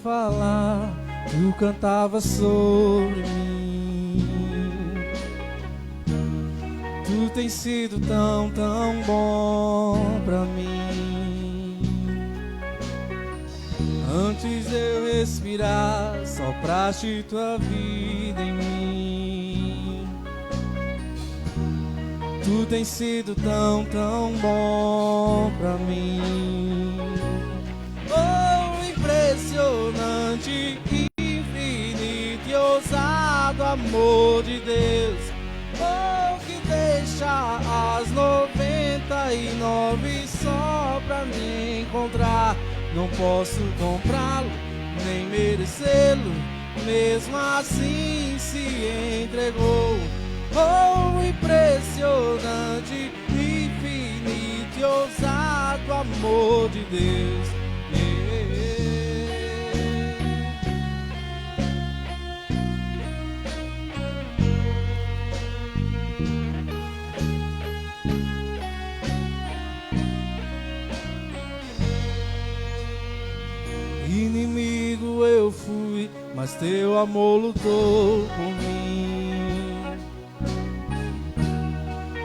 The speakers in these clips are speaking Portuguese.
falar, tu cantava sobre mim. Tu tens sido tão, tão bom pra mim. Antes eu respirar, sopraste tua vida em mim. Tu tens sido tão, tão bom pra mim. Oh, impressionante, infinito e ousado amor de Deus. Oh, que deixa as 99 só pra me encontrar. Não posso comprá-lo, nem merecê-lo, mesmo assim se entregou. Oh, impressionante, infinito e ousado amor de Deus. Inimigo eu fui, mas teu amor lutou por mim.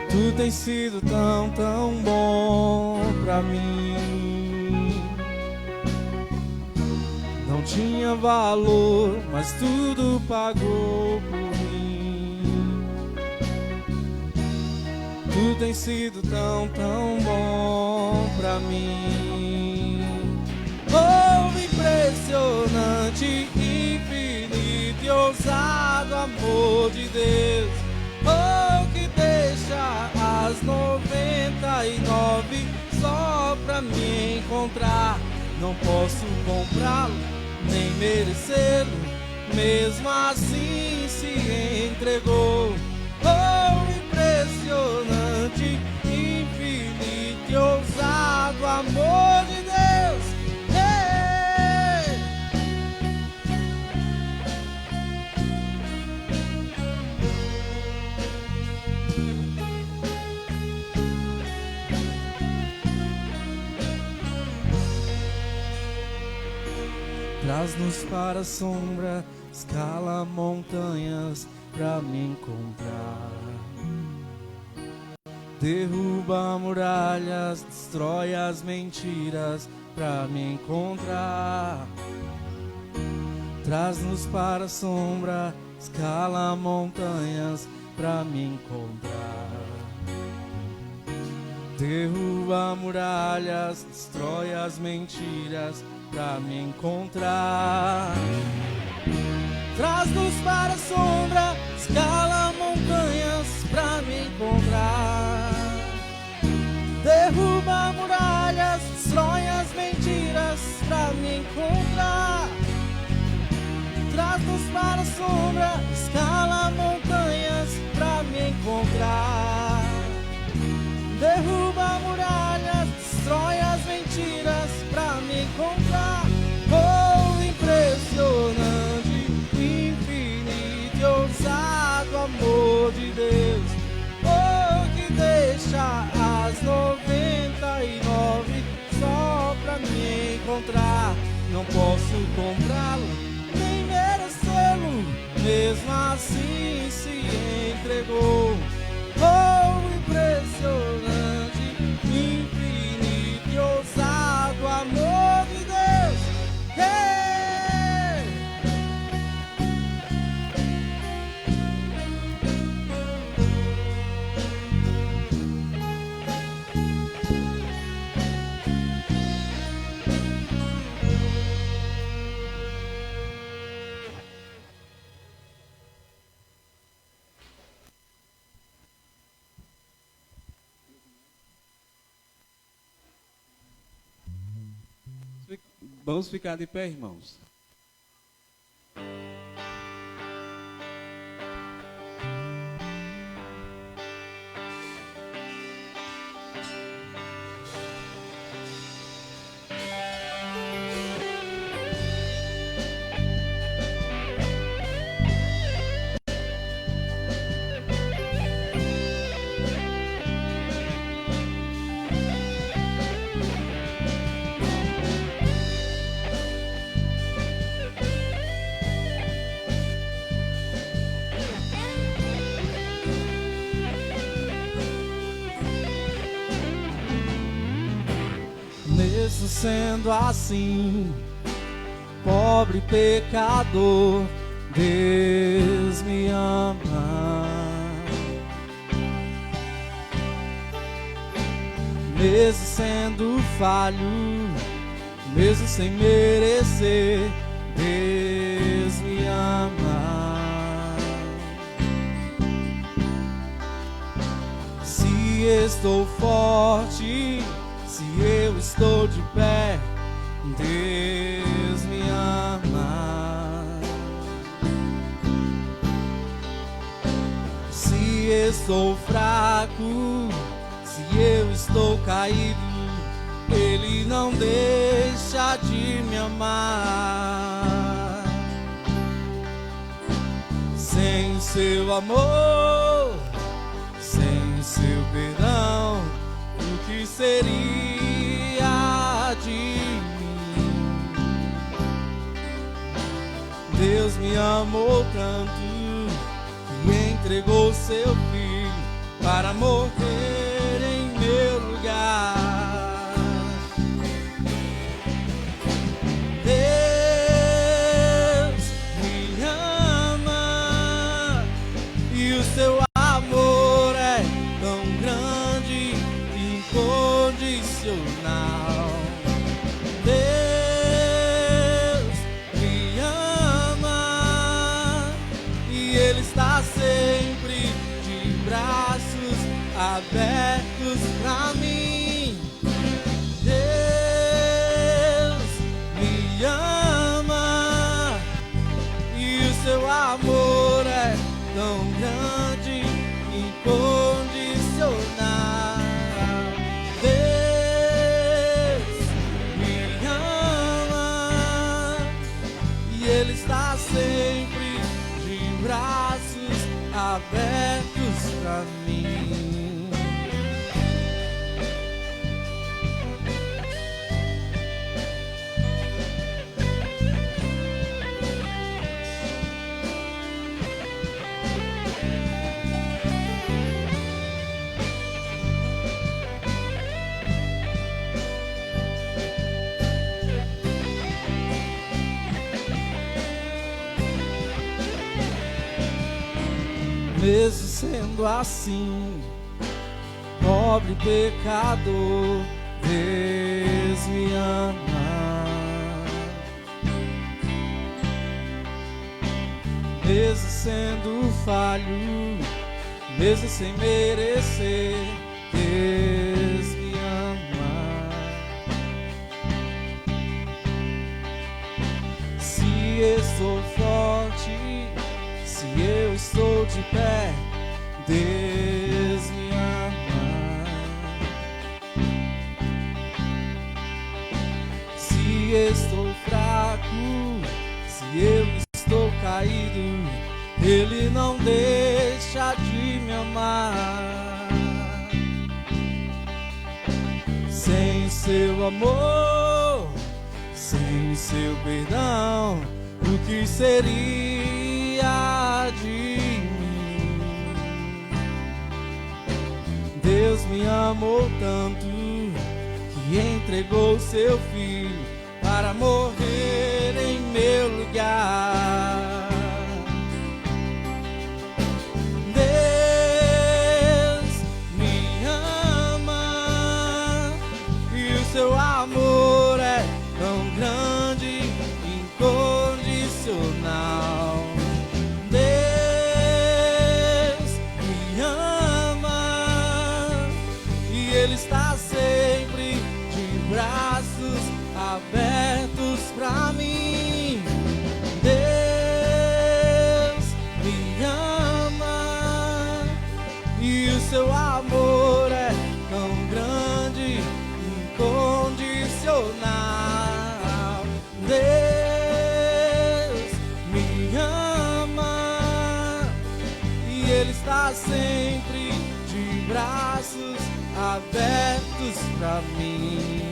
Tu tens sido tão, tão bom pra mim. Não tinha valor, mas tudo pagou por mim. Tu tens sido tão, tão bom pra mim. Oh, impressionante, infinito e ousado amor de Deus. Oh, que deixa as 99 só pra me encontrar. Não posso comprá-lo, nem merecê-lo, mesmo assim se entregou. Oh, impressionante, infinito e ousado amor de Deus. Traz-nos para a sombra, escala montanhas pra me encontrar. Derruba muralhas, destrói as mentiras pra me encontrar. Traz-nos para a sombra, escala montanhas pra me encontrar. Derruba muralhas, destrói as mentiras pra me encontrar. Traz-nos para a sombra, escala montanhas pra me encontrar. Derruba muralhas, destrói as mentiras pra me encontrar. Traz-nos para a sombra, escala montanhas pra me encontrar. Derruba muralhas, destrói as mentiras pra me encontrar. Oh, impressionante, infinito e ousado amor de Deus. Oh, que deixa as 99 só pra me encontrar. Não posso comprá-lo, nem merecê-lo, mesmo assim se entregou. Oh, impressionante, infinito e ousado amor de Deus. Hey! Vamos ficar de pé, irmãos. Mesmo sendo assim, pobre pecador, Deus me ama. Mesmo sendo falho, mesmo sem merecer, Deus me ama. Se estou forte, se eu estou de pé, Deus me ama. Se estou fraco, se eu estou caído, Ele não deixa de me amar. Sem seu amor, sem seu perdão, o que seria de mim? Deus me amou tanto que entregou seu filho para morrer em meu lugar. Deus me ama e o seu amor é tão grande e incondicional. Deus me ama e Ele está sempre de braços abertos pra mim. Deus me ama e o seu amor é tão grande, incondicional. Deus me ama e Ele está sempre de braços abertos pra mim. Mesmo sendo assim, pobre pecador, Deus me ama. Mesmo sendo falho, mesmo sem merecer, Deus me ama. Se estou forte, se eu estou de pé, Deus me ama. Se estou fraco, se eu estou caído, Ele não deixa de me amar. Sem seu amor, sem seu perdão, o que seria de mim? Deus me amou tanto que entregou seu filho para morrer em meu lugar. Deus me ama e o seu amor é tão grande, incondicional. Deus me ama e Ele está sempre de braços abertos pra mim. Deus me ama e o seu amor é tão grande, incondicional. Deus me ama e Ele está sempre de braços abertos pra mim.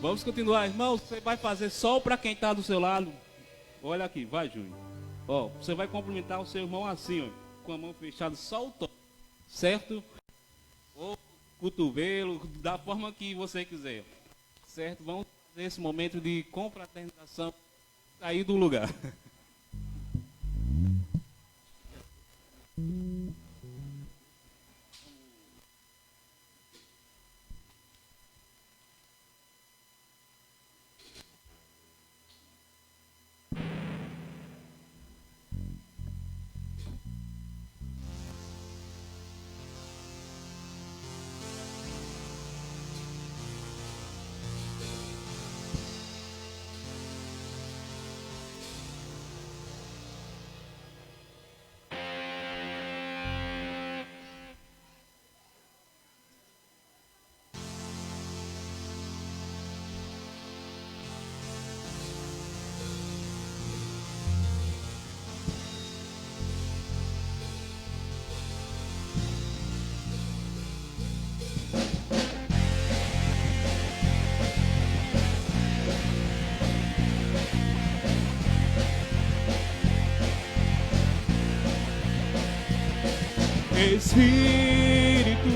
Vamos continuar, irmão. Você vai fazer só para quem está do seu lado. Olha aqui, vai, Júnior. Ó, você vai cumprimentar o seu irmão assim, ó, com a mão fechada, só o toque, certo? Ou cotovelo, da forma que você quiser, certo? Vamos fazer esse momento de confraternização, sair do lugar. Espírito,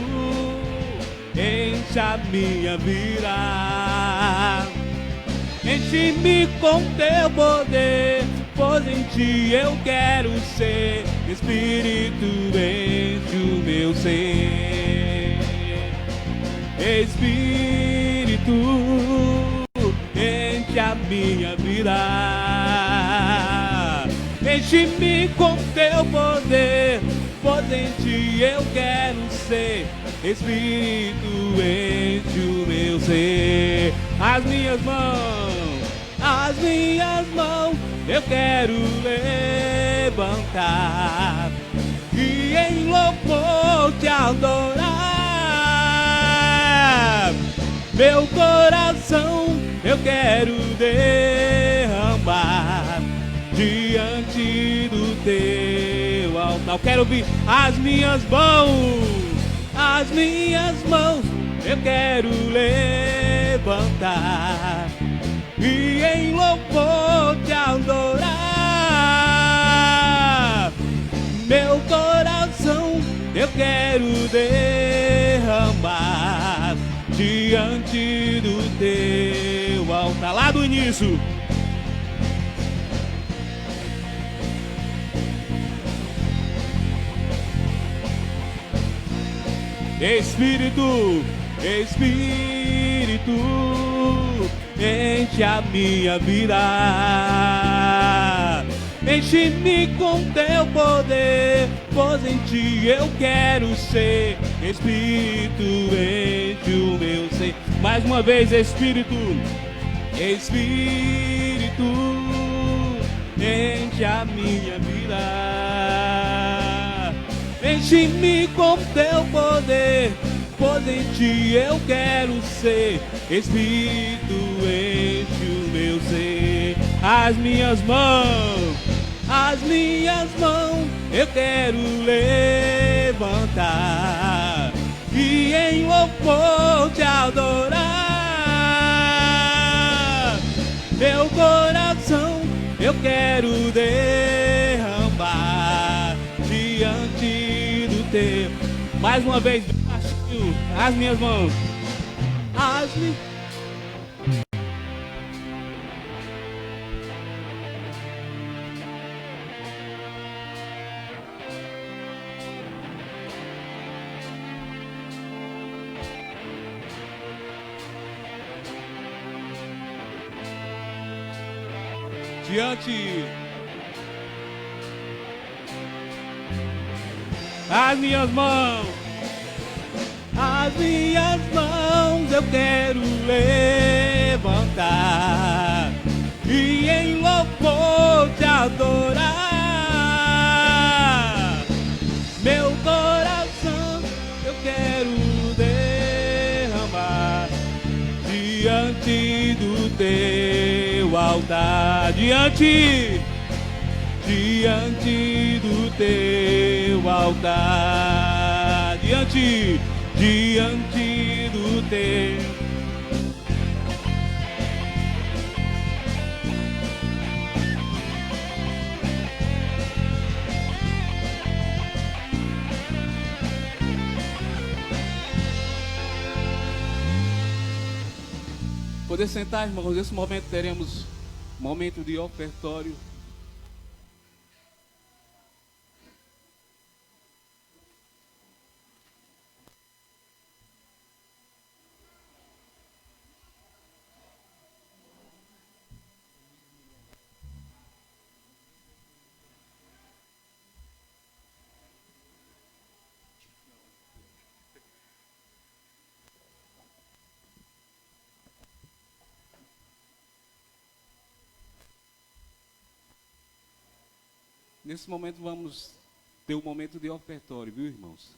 enche a minha vida, enche-me com teu poder, pois em ti eu quero ser. Espírito, enche o meu ser. Espírito, enche a minha vida, enche-me com teu poder, pois em ti eu quero ser. Espírito, enche o meu ser. As minhas mãos, eu quero levantar e em louvor te adorar. Meu coração eu quero derramar diante do teu altar. Eu quero ouvir as minhas mãos, eu quero levantar e em louvor te adorar. Meu coração eu quero derramar diante do teu altar. Lá do início. Espírito, Espírito, enche a minha vida, enche-me com teu poder, pois em ti eu quero ser. Espírito, enche o meu ser. Mais uma vez, Espírito, Espírito, enche a minha vida, enche-me com teu poder, pois em ti eu quero ser. Espírito, enche o meu ser. As minhas mãos, eu quero levantar e em louvor te adorar. Meu coração eu quero derramar diante do teu. Mais uma vez, as minhas mãos, diante. As minhas mãos eu quero levantar e em louvor te adorar. Meu coração eu quero derramar diante do teu altar, diante do teu altar, diante do teu. Poder sentar, irmãos, nesse momento teremos momento de ofertório. Nesse momento vamos ter um momento de ofertório, viu, irmãos?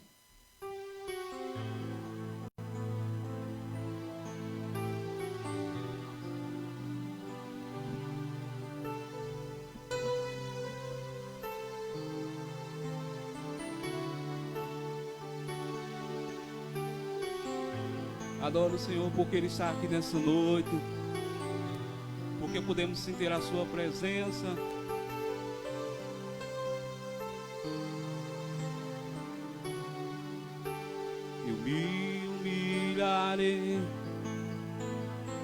Adoro o Senhor porque Ele está aqui nessa noite, porque podemos sentir a Sua presença. Eu me humilharei,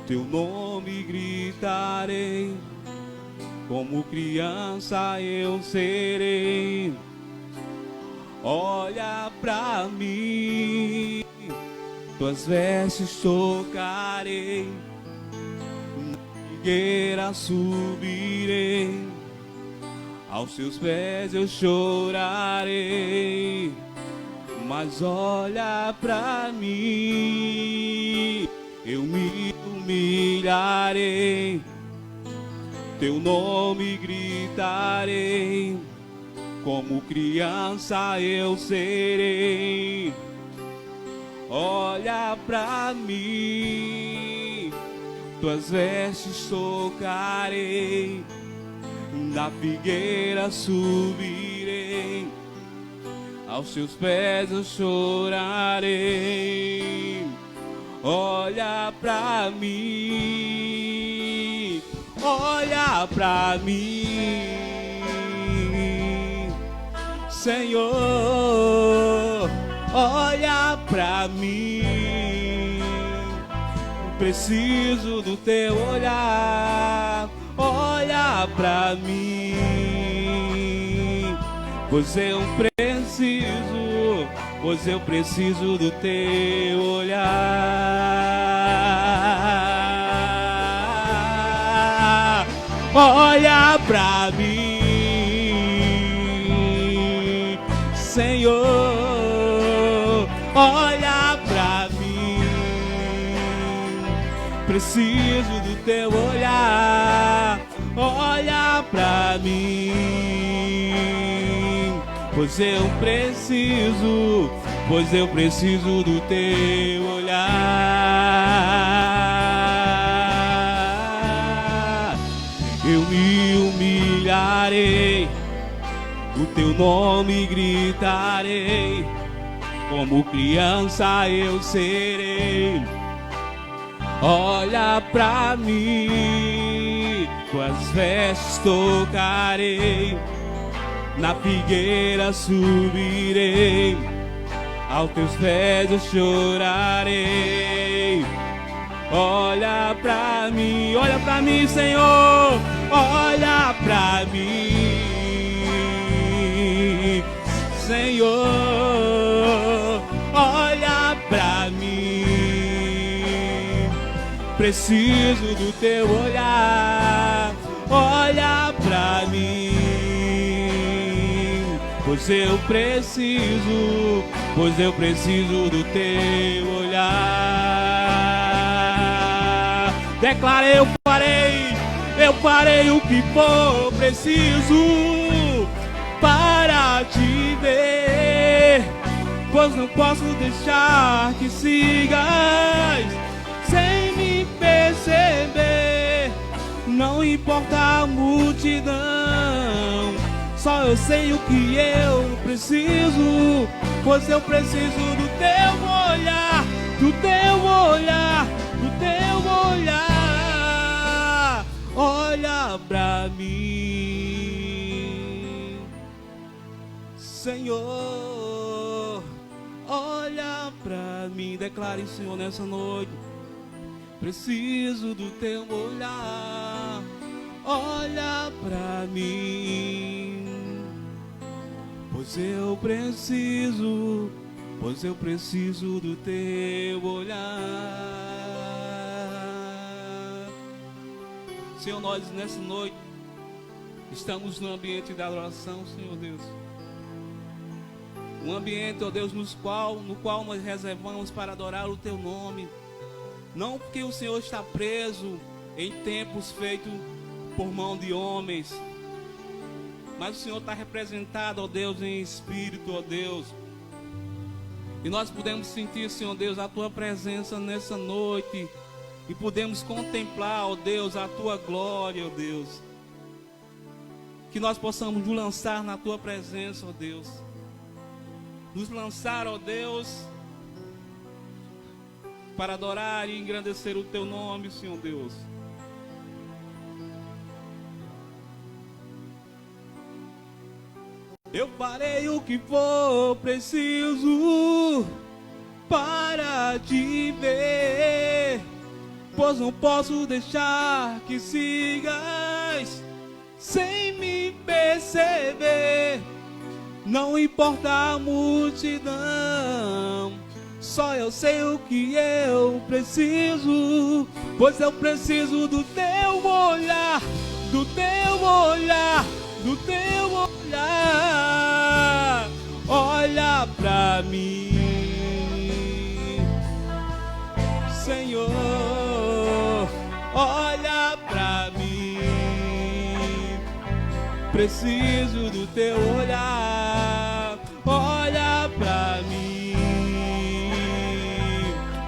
Teu nome gritarei, como criança eu serei. Olha pra mim, Tuas vestes tocarei, na figueira subirei, aos Teus pés eu chorarei. Mas olha pra mim, eu me humilharei, Teu nome gritarei, como criança eu serei. Olha pra mim, Tuas vestes tocarei, na figueira subirei, aos Teus pés eu chorarei. Olha pra mim, olha pra mim, Senhor, olha pra mim. Preciso do Teu olhar, olha pra mim, pois eu preciso do Teu olhar. Olha pra mim, Senhor, olha pra mim. Preciso do Teu olhar, olha pra mim, pois eu preciso do Teu olhar. Eu me humilharei, o Teu nome gritarei, como criança eu serei. Olha pra mim, Tuas vestes tocarei, na figueira subirei, aos Teus pés eu chorarei. Olha pra mim, Senhor, olha pra mim, Senhor, olha pra mim. Preciso do Teu olhar, olha pra mim, pois eu preciso do Teu olhar. Declarei, eu farei o que for preciso para Te ver, pois não posso deixar que sigas sem me perceber. Não importa a multidão, só eu sei o que eu preciso, pois eu preciso do Teu olhar, do Teu olhar, do Teu olhar. Olha pra mim, Senhor, olha pra mim. Declare, Senhor, nessa noite. preciso do teu olhar. Olha pra mim, pois eu preciso do teu olhar. Senhor, nós nessa noite estamos no ambiente da adoração, Senhor Deus. Um ambiente, ó Deus, no qual nós reservamos para adorar o teu nome. Não porque o Senhor está preso em templos feitos por mão de homens, mas o Senhor está representado, ó Deus, em espírito, ó Deus. E nós podemos sentir, Senhor Deus, a tua presença nessa noite. E podemos contemplar, ó Deus, a tua glória, ó Deus. Que nós possamos nos lançar na tua presença, ó Deus. Nos lançar, ó Deus, para adorar e engrandecer o teu nome, Senhor Deus. Eu farei o que for preciso para te ver, pois não posso deixar que sigas sem me perceber. Não importa a multidão, só eu sei o que eu preciso, pois eu preciso do teu olhar, do teu olhar, do teu olhar. Olha pra mim, Senhor, olha pra mim. Preciso do teu olhar, olha pra mim,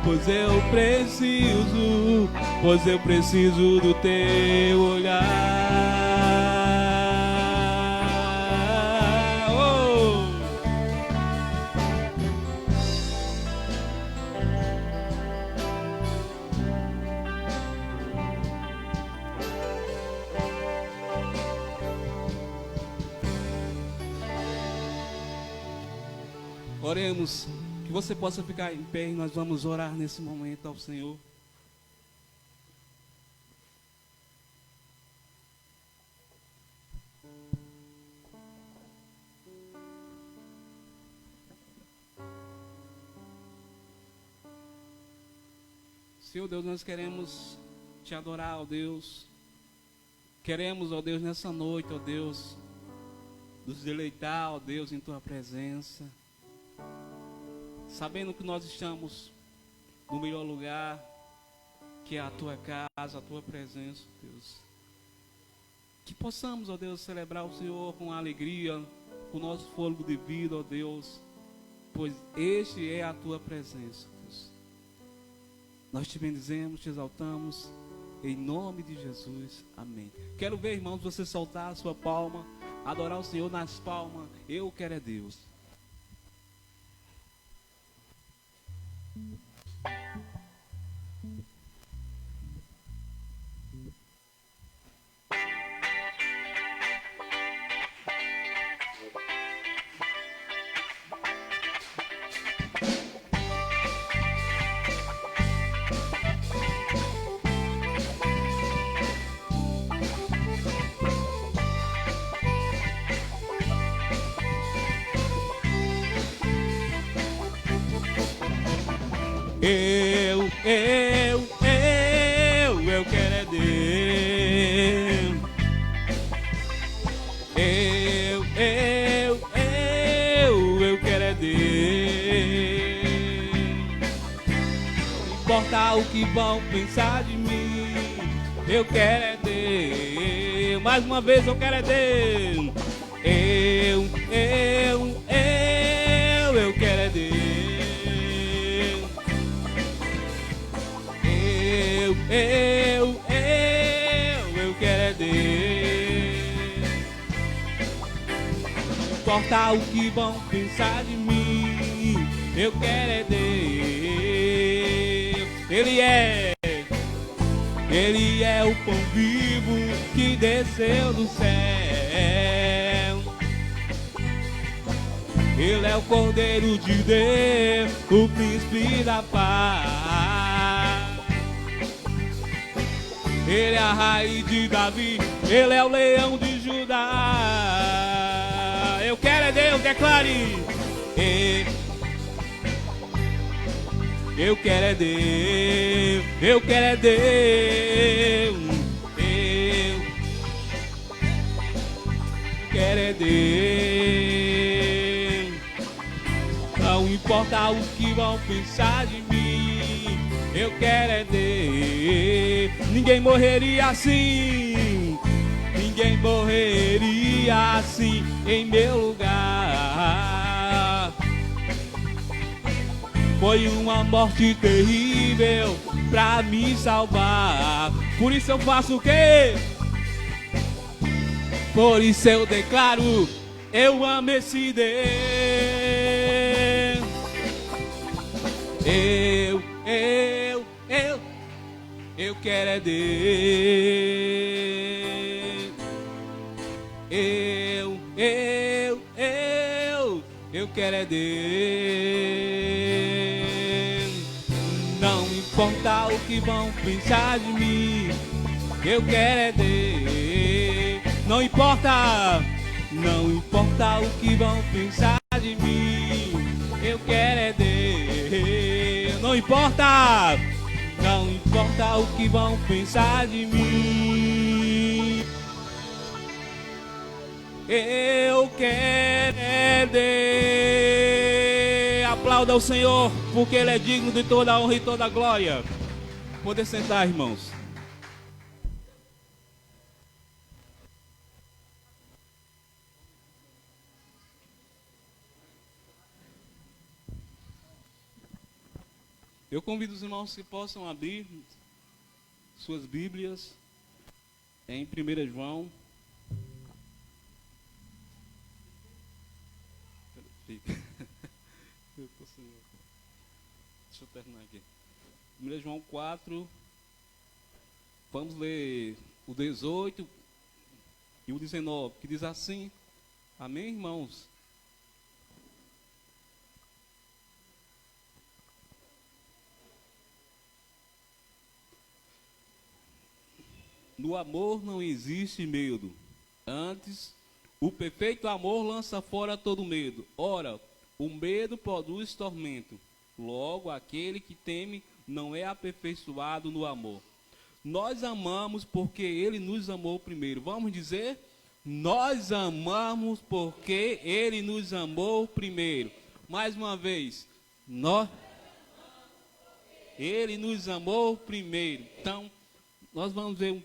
pois eu preciso do teu olhar. Oremos, que você possa ficar em pé e nós vamos orar nesse momento ao Senhor. Senhor Deus, nós queremos te adorar, ó Deus. Queremos, ó Deus, nessa noite, ó Deus, nos deleitar, ó Deus, em tua presença. Sabendo que nós estamos no melhor lugar, que é a tua casa, a tua presença, Deus. Que possamos, ó Deus, celebrar o Senhor com alegria, com o nosso fôlego de vida, ó Deus, pois este é a tua presença, Deus. Nós te bendizemos, te exaltamos, em nome de Jesus, amém. Quero ver, irmãos, você soltar a sua palma, adorar o Senhor nas palmas. Eu quero é Deus. Eu quero é Deus. Eu quero é Deus. Não importa o que vão pensar de mim, eu quero é Deus. Mais uma vez, eu quero é Deus. Eu quero é Deus. Eu quero é Deus. Não importa o que vão pensar de mim, eu quero é Deus. Ele é o pão vivo que desceu do céu. Ele é o Cordeiro de Deus, o príncipe da paz. Ele é a raiz de Davi, Ele é o leão de Judá. Eu quero é Deus, declare. Eu quero é Deus, eu quero é Deus. Eu quero é Deus. Não importa o que vão pensar de mim, eu quero é Deus. Ninguém morreria assim, ninguém morreria assim em meu lugar. Foi uma morte terrível pra me salvar. Por isso eu faço o quê? Por isso eu declaro, eu amo esse Deus. Eu quero é Deus. Eu quero é Deus. Não importa o que vão pensar de mim, eu quero é Deus. Não importa o que vão pensar de mim, eu quero é Deus. Não importa o que vão pensar de mim, eu quero é Deus. Aplauda o Senhor, porque Ele é digno de toda a honra e toda a glória. Poder sentar, irmãos. Eu convido os irmãos que possam abrir suas Bíblias em 1 João. Deixa eu terminar aqui. 1 João 4. Vamos ler o 18 e o 19, que diz assim. Amém, irmãos? No amor não existe medo. Antes, o perfeito amor lança fora todo medo. Ora, o medo produz tormento. Logo, aquele que teme não é aperfeiçoado no amor. Nós amamos porque Ele nos amou primeiro. Vamos dizer? Nós amamos porque Ele nos amou primeiro. Mais uma vez. Ele nos amou primeiro. Então, nós vamos ver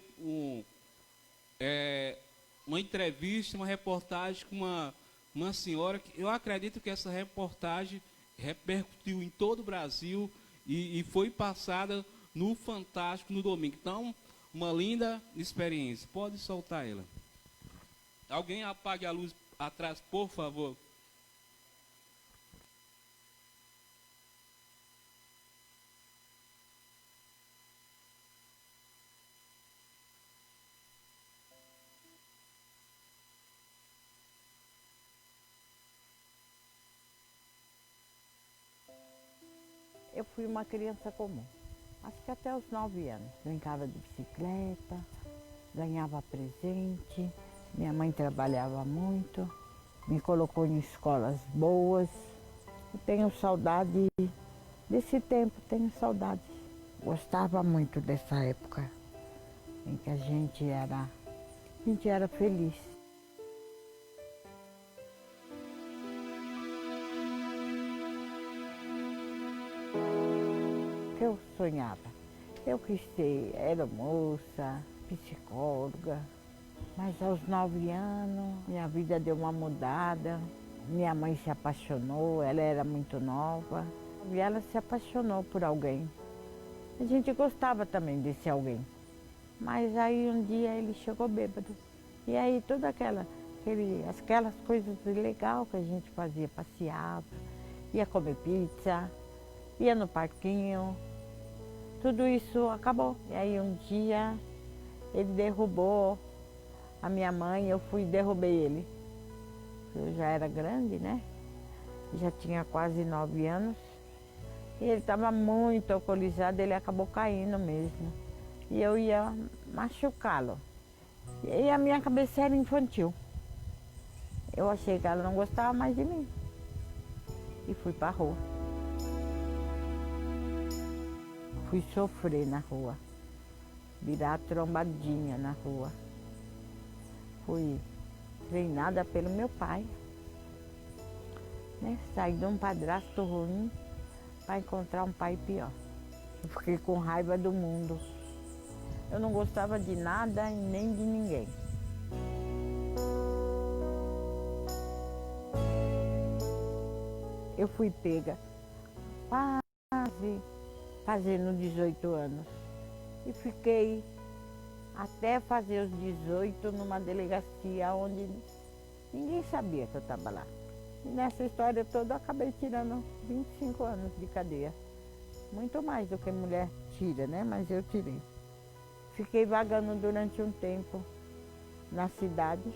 uma entrevista, uma reportagem com uma senhora, que eu acredito que essa reportagem repercutiu em todo o Brasil e foi passada no Fantástico no domingo. Então, uma linda experiência. Pode soltar ela. Alguém apague a luz atrás, por favor. Eu fui uma criança comum, acho que até os 9 anos. Brincava de bicicleta, ganhava presente, minha mãe trabalhava muito, me colocou em escolas boas. Eu tenho saudade desse tempo, tenho saudade. Gostava muito dessa época em que a gente era feliz. Eu sonhava. Eu quis ser aeromoça, psicóloga, mas aos 9 anos minha vida deu uma mudada. Minha mãe se apaixonou, ela era muito nova e ela se apaixonou por alguém. A gente gostava também desse alguém, mas aí um dia ele chegou bêbado. E aí todas aquelas coisas legais que a gente fazia, passeava, ia comer pizza, ia no parquinho. Tudo isso acabou. E aí um dia ele derrubou a minha mãe, eu fui e derrubei ele. Eu já era grande, né? Já tinha quase 9 anos. E ele estava muito alcoolizado, ele acabou caindo mesmo. E eu ia machucá-lo. E a minha cabeça era infantil. Eu achei que ela não gostava mais de mim. E fui para a rua. Fui sofrer na rua. Virar trombadinha na rua. Fui treinada pelo meu pai. Né? Saí de um padrasto ruim para encontrar um pai pior. Eu fiquei com raiva do mundo. Eu não gostava de nada e nem de ninguém. Eu fui pega quase fazendo 18 anos. E fiquei até fazer os 18 numa delegacia onde ninguém sabia que eu estava lá. E nessa história toda eu acabei tirando 25 anos de cadeia. Muito mais do que mulher tira, né? Mas eu tirei. Fiquei vagando durante um tempo na cidade.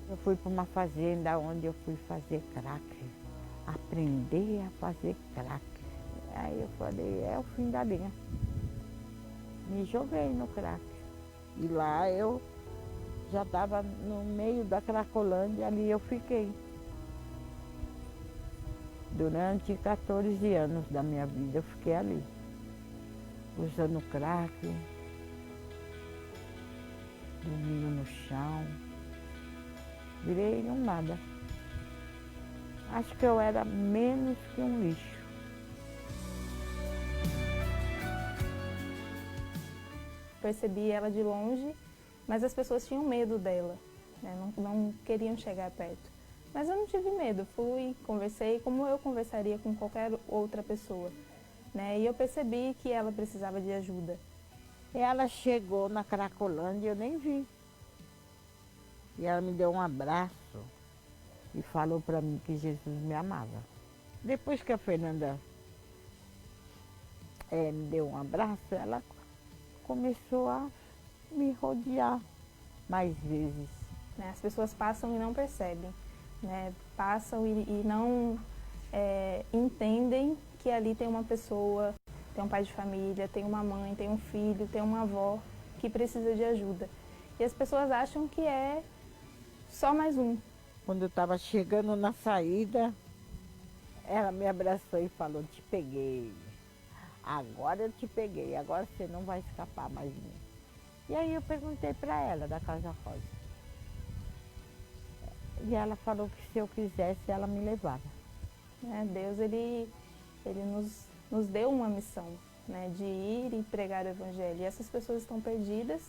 Eu fui para uma fazenda onde eu fui fazer crack. Aprender a fazer crack. Aí eu falei, é o fim da linha. Me joguei no crack. E lá eu já estava no meio da Cracolândia, ali eu fiquei. Durante 14 anos da minha vida eu fiquei ali. Usando crack, dormindo no chão. Virei um nada. Acho que eu era menos que um lixo. Percebi ela de longe, mas as pessoas tinham medo dela, né? Não queriam chegar perto. Mas eu não tive medo, fui, conversei como eu conversaria com qualquer outra pessoa, né? E eu percebi que ela precisava de ajuda. Ela chegou na Cracolândia, eu nem vi. E ela me deu um abraço e falou para mim que Jesus me amava. Depois que a Fernanda me deu um abraço, ela começou a me rodear mais vezes. As pessoas passam e não percebem, né? Passam e não entendem que ali tem uma pessoa, tem um pai de família, tem uma mãe, tem um filho, tem uma avó que precisa de ajuda. E as pessoas acham que é só mais um. Quando eu estava chegando na saída, ela me abraçou e falou, te peguei. Agora eu te peguei, agora você não vai escapar mais de mim. E aí eu perguntei para ela, da Casa Rosa. E ela falou que se eu quisesse, ela me levava. Deus, ele nos deu uma missão, né, de ir e pregar o Evangelho. E essas pessoas estão perdidas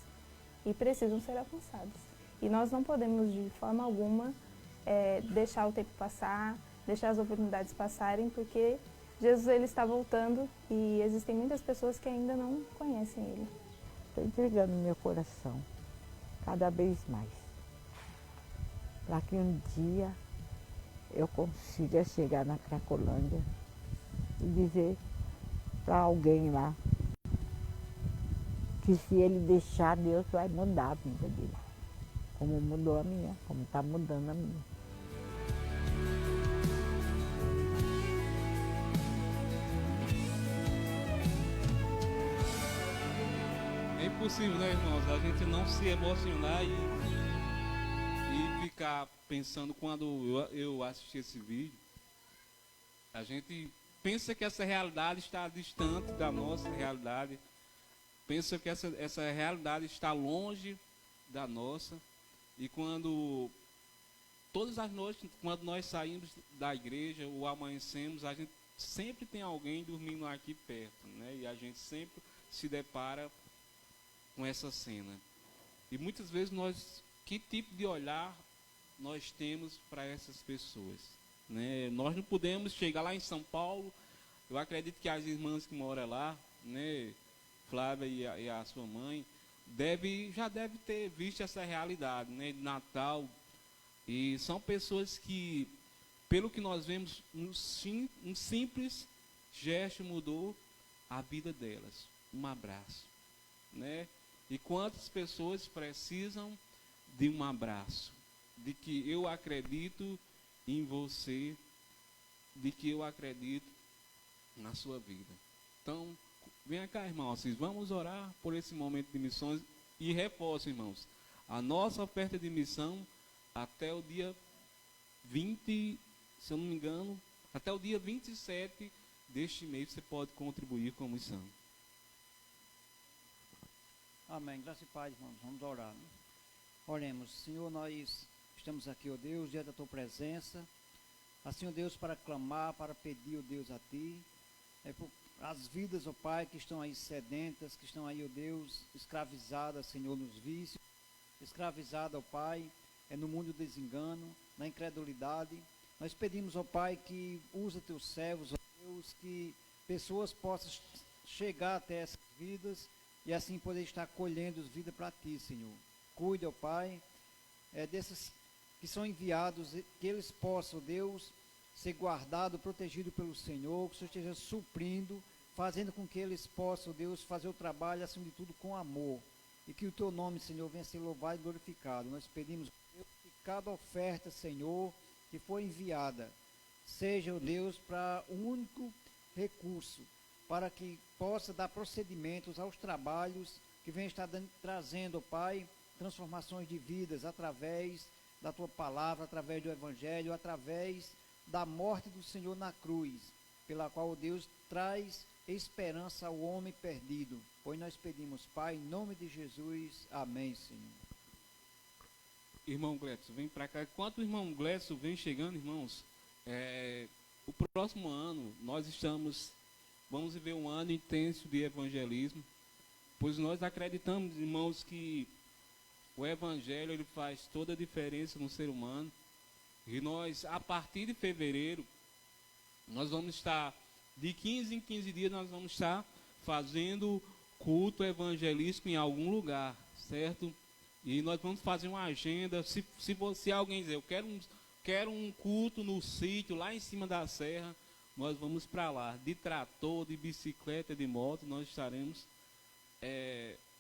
e precisam ser alcançadas. E nós não podemos, de forma alguma, deixar o tempo passar, deixar as oportunidades passarem, porque Jesus ele está voltando e existem muitas pessoas que ainda não conhecem Ele. Estou entregando meu coração cada vez mais, para que um dia eu consiga chegar na Cracolândia e dizer para alguém lá que se ele deixar, Deus vai mudar a vida dele, como mudou a minha, como está mudando a minha. É impossível, né, irmãos, a gente não se emocionar e ficar pensando. Quando eu assisti esse vídeo, a gente pensa que essa realidade está distante da nossa realidade, pensa que essa realidade está longe da nossa, e quando todas as noites, quando nós saímos da igreja ou amanhecemos, a gente sempre tem alguém dormindo aqui perto, né? E a gente sempre se depara com essa cena. E muitas vezes que tipo de olhar nós temos para essas pessoas, né? Nós não podemos chegar lá em São Paulo. Eu acredito que as irmãs que moram lá, né, Flávia e a sua mãe, já deve ter visto essa realidade, né, de Natal. E são pessoas que, pelo que nós vemos, um simples gesto mudou a vida delas. Um abraço, né? E quantas pessoas precisam de um abraço, de que eu acredito em você, de que eu acredito na sua vida. Então, venha cá, irmãos, vamos orar por esse momento de missões. E reforço, irmãos, a nossa oferta de missão até o dia 20, se eu não me engano, até o dia 27 deste mês você pode contribuir com a missão. Amém. Graça e paz, irmãos. Vamos orar. Né? Oremos. Senhor, nós estamos aqui, ó Deus, diante da tua presença. Assim, ó Deus, para clamar, para pedir, ó Deus, a ti. Por as vidas, ó Pai, que estão aí sedentas, que estão aí, ó Deus, escravizadas, Senhor, nos vícios. Escravizadas, ó Pai, no mundo do desengano, na incredulidade. Nós pedimos, ó Pai, que usa teus servos, ó Deus, que pessoas possam chegar até essas vidas e assim poder estar colhendo vida para ti, Senhor. Cuide, ó Pai, desses que são enviados, que eles possam, Deus, ser guardados, protegidos pelo Senhor, que o Senhor esteja suprindo, fazendo com que eles possam, Deus, fazer o trabalho, acima de tudo, com amor. E que o teu nome, Senhor, venha ser louvado e glorificado. Nós pedimos, Deus, que cada oferta, Senhor, que for enviada, seja, ó Deus, para o único recurso, para que possa dar procedimentos aos trabalhos que vem estar trazendo, ó Pai, transformações de vidas através da tua palavra, através do Evangelho, através da morte do Senhor na cruz, pela qual Deus traz esperança ao homem perdido. Pois nós pedimos, Pai, em nome de Jesus, amém, Senhor. Irmão Gledson, vem para cá. Enquanto o irmão Gledson vem chegando, irmãos, o próximo ano nós vamos viver um ano intenso de evangelismo, pois nós acreditamos, irmãos, que o evangelho ele faz toda a diferença no ser humano. E nós, a partir de fevereiro, nós vamos estar, de 15 em 15 dias, nós vamos estar fazendo culto evangelístico em algum lugar, certo? E nós vamos fazer uma agenda. Se alguém dizer, eu quero um culto no sítio, lá em cima da serra, nós vamos para lá. De trator, de bicicleta, de moto, nós estaremos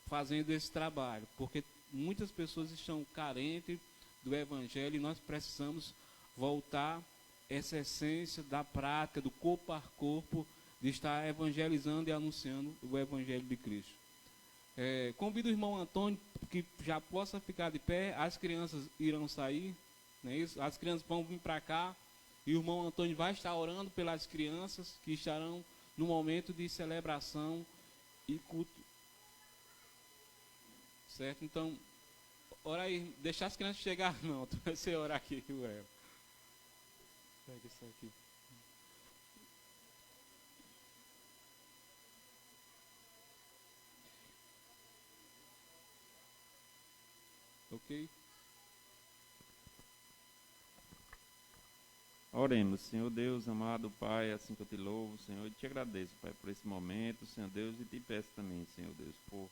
fazendo esse trabalho. Porque muitas pessoas estão carentes do evangelho e nós precisamos voltar essa essência da prática, do corpo a corpo, de estar evangelizando e anunciando o evangelho de Cristo. Convido o irmão Antônio que já possa ficar de pé. As crianças irão sair, não é isso? As crianças vão vir para cá e o irmão Antônio vai estar orando pelas crianças que estarão no momento de celebração e culto. Certo? Então, ora aí, deixar as crianças chegar, não, vai ser orar aqui, Pega isso aqui. Ok? Oremos, Senhor Deus, amado Pai, assim que eu te louvo, Senhor, e te agradeço, Pai, por esse momento, Senhor Deus, e te peço também, Senhor Deus, por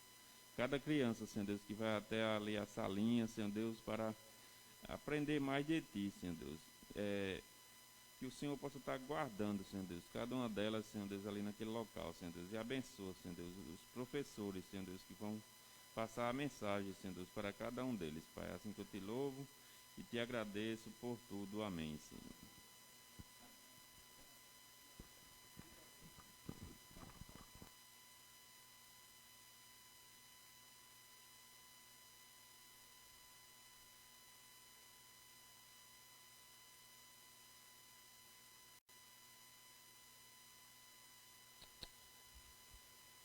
cada criança, Senhor Deus, que vai até ali a salinha, Senhor Deus, para aprender mais de Ti, Senhor Deus. Que o Senhor possa estar guardando, Senhor Deus, cada uma delas, Senhor Deus, ali naquele local, Senhor Deus, e abençoa, Senhor Deus, os professores, Senhor Deus, que vão passar a mensagem, Senhor Deus, para cada um deles, Pai, assim que eu te louvo e te agradeço por tudo, amém, Senhor.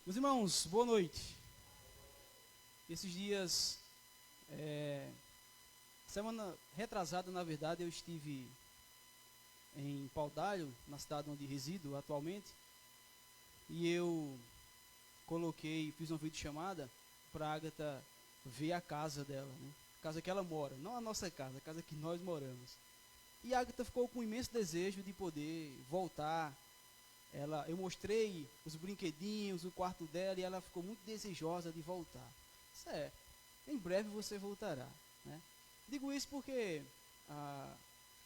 Meus irmãos, boa noite. Esses dias, semana retrasada, na verdade, eu estive em Paudalho, na cidade onde resido atualmente, e eu fiz uma videochamada para a Agatha ver a casa dela, né? A casa que ela mora, não a nossa casa, a casa que nós moramos. E a Agatha ficou com um imenso desejo de poder voltar. Eu mostrei os brinquedinhos, o quarto dela, e ela ficou muito desejosa de voltar. Certo, em breve você voltará, né? Digo isso porque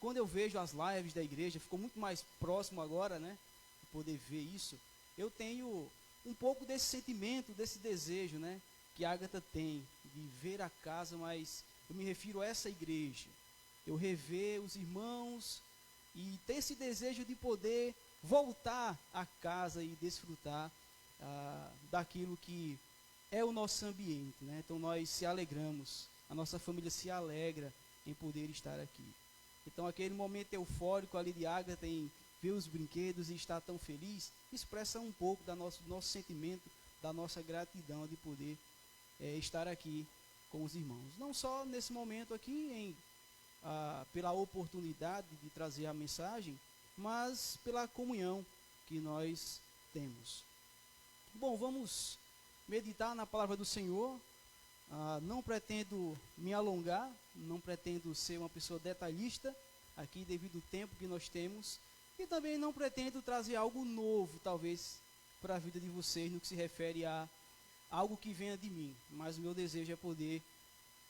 quando eu vejo as lives da igreja, ficou muito mais próximo agora, né? De poder ver isso. Eu tenho um pouco desse sentimento, desse desejo, né? Que a Agatha tem, de ver a casa, mas eu me refiro a essa igreja. Eu rever os irmãos e ter esse desejo de poder voltar à casa e desfrutar daquilo que é o nosso ambiente, né? Então nós se alegramos, a nossa família se alegra em poder estar aqui. Então aquele momento eufórico ali de Ágata em ver os brinquedos e estar tão feliz, expressa um pouco do nosso sentimento, da nossa gratidão de poder estar aqui com os irmãos. Não só nesse momento aqui, pela oportunidade de trazer a mensagem, mas pela comunhão que nós temos. Bom, vamos meditar na palavra do Senhor. Não pretendo me alongar, não pretendo ser uma pessoa detalhista aqui devido ao tempo que nós temos, e também não pretendo trazer algo novo, talvez, para a vida de vocês no que se refere a algo que venha de mim, mas o meu desejo é poder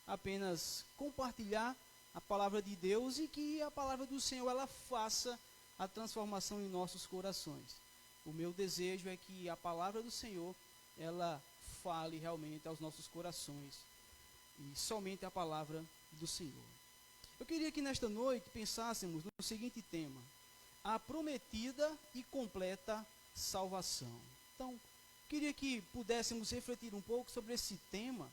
apenas compartilhar a palavra de Deus e que a palavra do Senhor ela faça a transformação em nossos corações. O meu desejo é que a palavra do Senhor ela fale realmente aos nossos corações e somente a palavra do Senhor. Eu queria que nesta noite pensássemos no seguinte tema: a prometida e completa salvação. Então, queria que pudéssemos refletir um pouco sobre esse tema,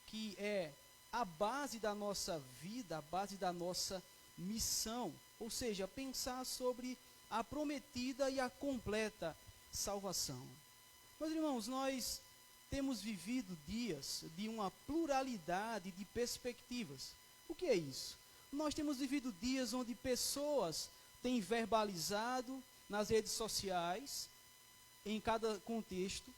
que é a base da nossa vida, a base da nossa missão, ou seja, pensar sobre a prometida e a completa salvação. Meus irmãos, nós temos vivido dias de uma pluralidade de perspectivas. O que é isso? Nós temos vivido dias onde pessoas têm verbalizado nas redes sociais, em cada contexto,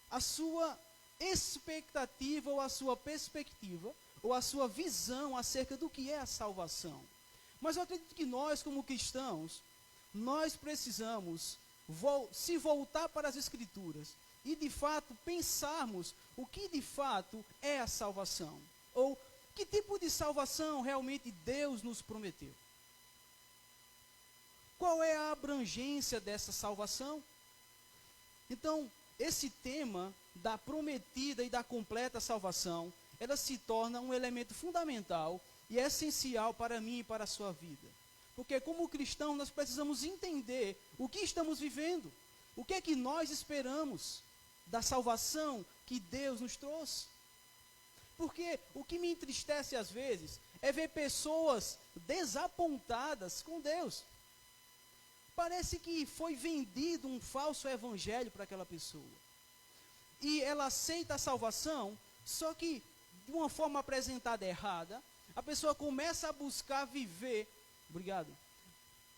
a sua expectativa ou a sua perspectiva ou a sua visão acerca do que é a salvação. Mas eu acredito que nós, como cristãos, nós precisamos se voltar para as Escrituras e, de fato, pensarmos o que, de fato, é a salvação. Ou que tipo de salvação realmente Deus nos prometeu. Qual é a abrangência dessa salvação? Então, esse tema da prometida e da completa salvação, ela se torna um elemento fundamental e essencial para mim e para a sua vida. Porque como cristão nós precisamos entender o que estamos vivendo, o que é que nós esperamos da salvação que Deus nos trouxe. Porque o que me entristece às vezes é ver pessoas desapontadas com Deus. Parece que foi vendido um falso evangelho para aquela pessoa. E ela aceita a salvação, só que de uma forma apresentada errada, a pessoa começa a buscar viver,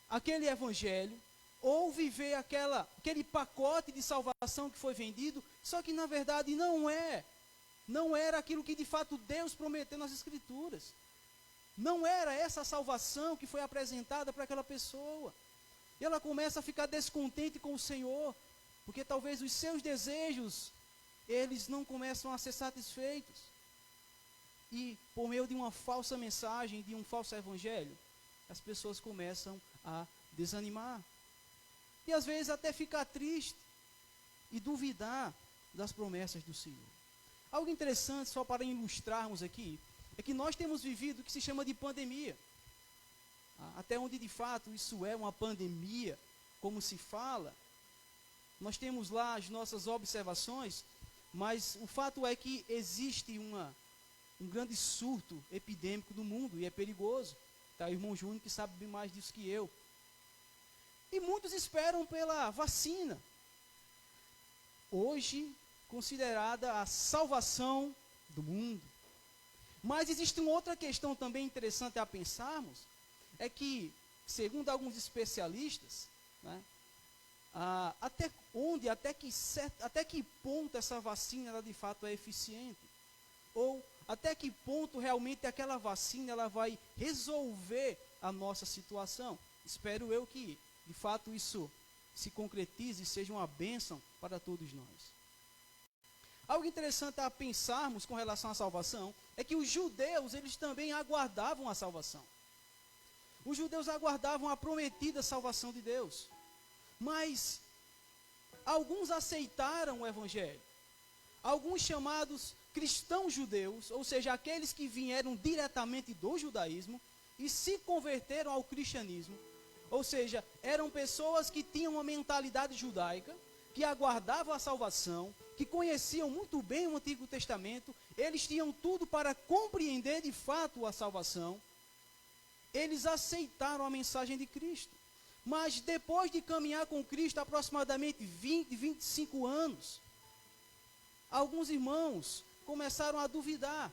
aquele evangelho, ou viver aquele pacote de salvação que foi vendido, só que na verdade não era aquilo que de fato Deus prometeu nas Escrituras. Não era essa salvação que foi apresentada para aquela pessoa. E ela começa a ficar descontente com o Senhor, porque talvez os seus desejos, eles não começam a ser satisfeitos. E por meio de uma falsa mensagem, de um falso evangelho, as pessoas começam a desanimar. E às vezes até ficar triste e duvidar das promessas do Senhor. Algo interessante, só para ilustrarmos aqui, é que nós temos vivido o que se chama de pandemia. Até onde de fato isso é uma pandemia, como se fala, nós temos lá as nossas observações, mas o fato é que existe um grande surto epidêmico no mundo e é perigoso. Tá, o irmão Júnior que sabe bem mais disso que eu. E muitos esperam pela vacina, hoje considerada a salvação do mundo. Mas existe uma outra questão também interessante a pensarmos, é que, segundo alguns especialistas, né, até que ponto essa vacina ela de fato é eficiente? Ou até que ponto realmente aquela vacina ela vai resolver a nossa situação? Espero eu que, de fato, isso se concretize e seja uma bênção para todos nós. Algo interessante a pensarmos com relação à salvação é que os judeus, eles também aguardavam a salvação. Os judeus aguardavam a prometida salvação de Deus. Mas alguns aceitaram o evangelho. Alguns chamados cristãos judeus, ou seja, aqueles que vieram diretamente do judaísmo e se converteram ao cristianismo, ou seja, eram pessoas que tinham uma mentalidade judaica, que aguardavam a salvação, que conheciam muito bem o Antigo Testamento, eles tinham tudo para compreender de fato a salvação. Eles aceitaram a mensagem de Cristo. Mas depois de caminhar com Cristo aproximadamente 20, 25 anos, alguns irmãos começaram a duvidar.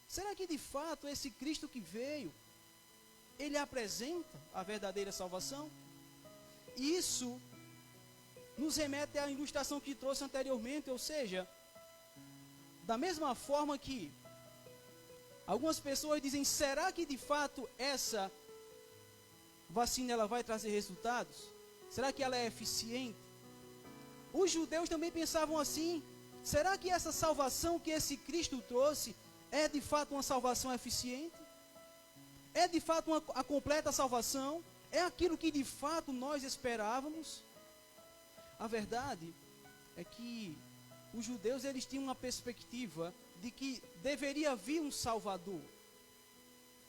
Será que de fato esse Cristo que veio, ele apresenta a verdadeira salvação? Isso nos remete à ilustração que trouxe anteriormente, ou seja, da mesma forma que algumas pessoas dizem, será que de fato essa vacina ela vai trazer resultados? Será que ela é eficiente? Os judeus também pensavam assim, será que essa salvação que esse Cristo trouxe é de fato uma salvação eficiente? É de fato a completa salvação? É aquilo que de fato nós esperávamos? A verdade é que os judeus eles tinham uma perspectiva de que deveria vir um Salvador,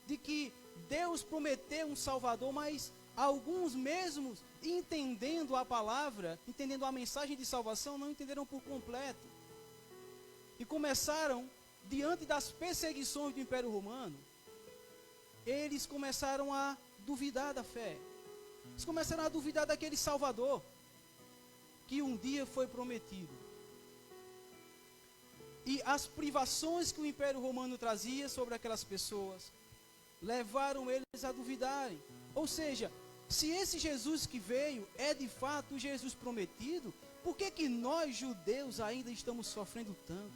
de que Deus prometeu um Salvador, mas alguns mesmos, entendendo a palavra, entendendo a mensagem de salvação, não entenderam por completo. E começaram, diante das perseguições do Império Romano, eles começaram a duvidar da fé. Eles começaram a duvidar daquele Salvador que um dia foi prometido. E as privações que o Império Romano trazia sobre aquelas pessoas levaram eles a duvidarem. Ou seja, se esse Jesus que veio é de fato o Jesus prometido, por que que nós judeus ainda estamos sofrendo tanto?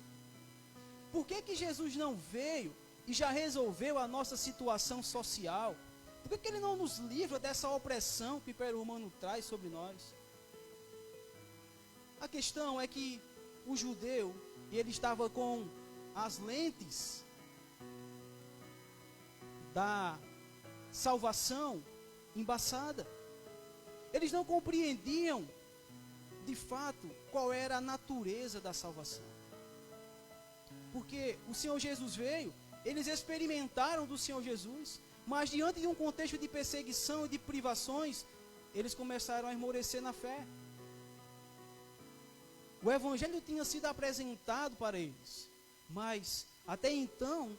Por que que Jesus não veio e já resolveu a nossa situação social? Por que que ele não nos livra dessa opressão que o Império Romano traz sobre nós? A questão é que o judeu, ele estava com as lentes da salvação embaçada. Eles não compreendiam de fato qual era a natureza da salvação. Porque o Senhor Jesus veio, eles experimentaram do Senhor Jesus, mas diante de um contexto de perseguição e de privações, eles começaram a esmorecer na fé. O Evangelho tinha sido apresentado para eles, mas até então,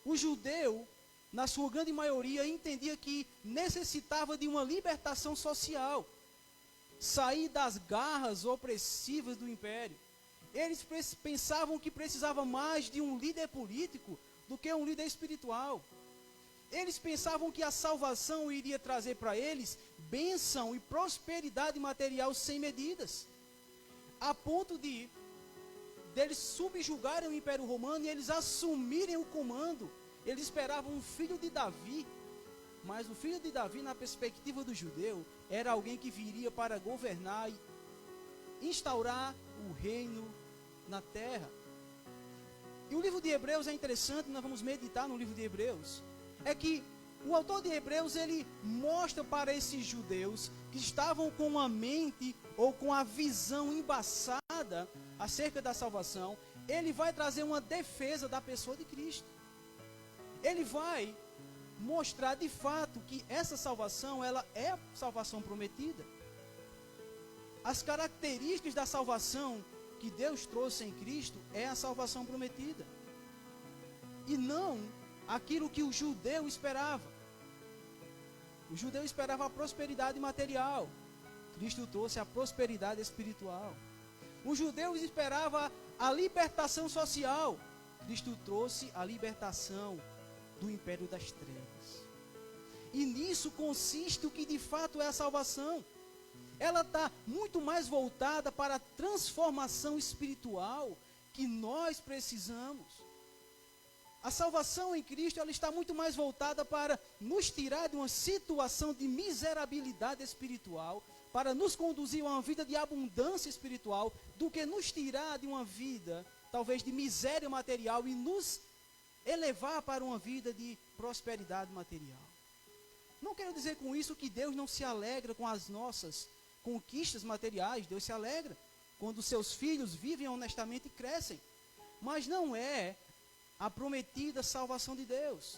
o judeu, na sua grande maioria, entendia que necessitava de uma libertação social, sair das garras opressivas do império. Eles pensavam que precisava mais de um líder político do que um líder espiritual. Eles pensavam que a salvação iria trazer para eles bênção e prosperidade material sem medidas, a ponto de eles subjugarem o Império Romano e eles assumirem o comando. Eles esperavam um filho de Davi, mas o filho de Davi, na perspectiva do judeu, era alguém que viria para governar e instaurar o reino na terra. E o livro de Hebreus é interessante, nós vamos meditar no livro de Hebreus, é que o autor de Hebreus, ele mostra para esses judeus que estavam com a mente ou com a visão embaçada acerca da salvação, ele vai trazer uma defesa da pessoa de Cristo. Ele vai mostrar de fato que essa salvação, ela é a salvação prometida. As características da salvação que Deus trouxe em Cristo é a salvação prometida. E não aquilo que o judeu esperava. O judeu esperava a prosperidade material. Cristo trouxe a prosperidade espiritual. Os judeus esperavam a libertação social. Cristo trouxe a libertação do império das trevas. E nisso consiste o que de fato é a salvação. Ela está muito mais voltada para a transformação espiritual que nós precisamos. A salvação em Cristo, ela está muito mais voltada para nos tirar de uma situação de miserabilidade espiritual, para nos conduzir a uma vida de abundância espiritual, do que nos tirar de uma vida, talvez, de miséria material e nos elevar para uma vida de prosperidade material. Não quero dizer com isso que Deus não se alegra com as nossas conquistas materiais. Deus se alegra quando seus filhos vivem honestamente e crescem. Mas não é a prometida salvação de Deus.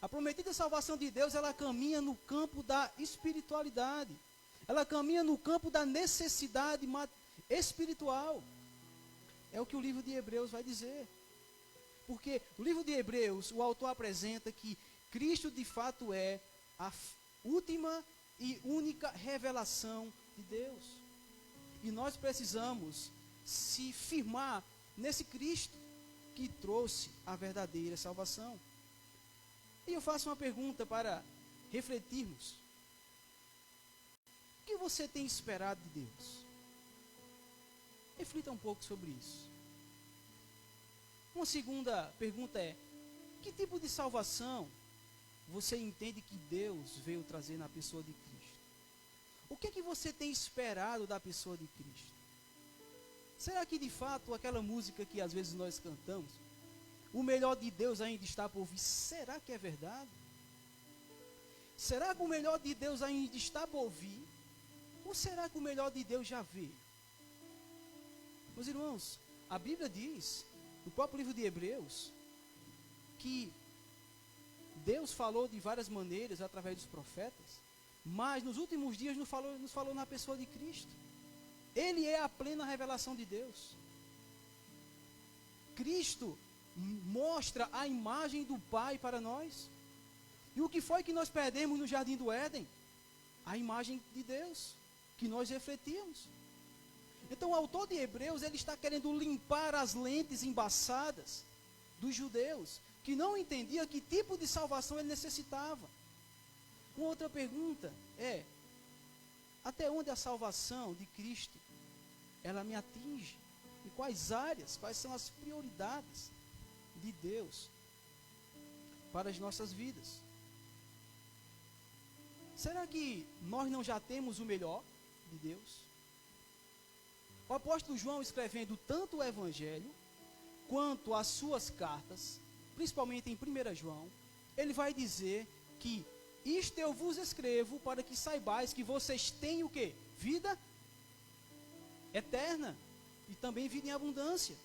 A prometida salvação de Deus, ela caminha no campo da espiritualidade. Ela caminha no campo da necessidade espiritual. É o que o livro de Hebreus vai dizer. Porque o livro de Hebreus, o autor apresenta que Cristo de fato é a última e única revelação de Deus. E nós precisamos se firmar nesse Cristo que trouxe a verdadeira salvação. E eu faço uma pergunta para refletirmos. O que você tem esperado de Deus? Reflita um pouco sobre isso. Uma segunda pergunta é: que tipo de salvação você entende que Deus veio trazer na pessoa de Cristo? O que é que você tem esperado da pessoa de Cristo? Será que de fato aquela música que às vezes nós cantamos, o melhor de Deus ainda está por vir, será que é verdade? Será que o melhor de Deus ainda está por vir? Ou será que o melhor de Deus já veio? Meus irmãos, a Bíblia diz, no próprio livro de Hebreus, que Deus falou de várias maneiras através dos profetas, mas nos últimos dias nos falou na pessoa de Cristo. Ele é a plena revelação de Deus. Cristo mostra a imagem do Pai para nós. E o que foi que nós perdemos no Jardim do Éden? A imagem de Deus, que nós refletíamos. Então o autor de Hebreus, ele está querendo limpar as lentes embaçadas dos judeus, que não entendiam que tipo de salvação ele necessitava. Uma outra pergunta é: até onde a salvação de Cristo, ela me atinge? Em quais áreas, quais são as prioridades de Deus para as nossas vidas? Será que nós não já temos o melhor de Deus? O apóstolo João, escrevendo tanto o Evangelho quanto as suas cartas, principalmente em 1 João, ele vai dizer que isto eu vos escrevo para que saibais que vocês têm o quê? Vida eterna e também vida em abundância.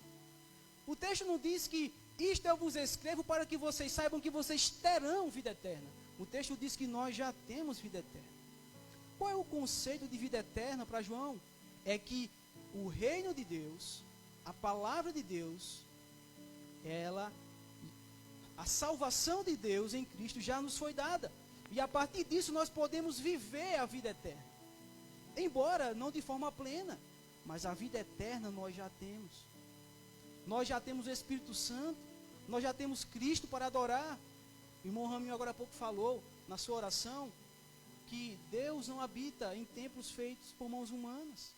O texto não diz que isto eu vos escrevo para que vocês saibam que vocês terão vida eterna. O texto diz que nós já temos vida eterna. Qual é o conceito de vida eterna para João? É que o reino de Deus, a palavra de Deus, a salvação de Deus em Cristo já nos foi dada. E a partir disso nós podemos viver a vida eterna. Embora não de forma plena, mas a vida eterna nós já temos. Nós já temos o Espírito Santo, nós já temos Cristo para adorar. O irmão Raminho agora há pouco falou na sua oração que Deus não habita em templos feitos por mãos humanas.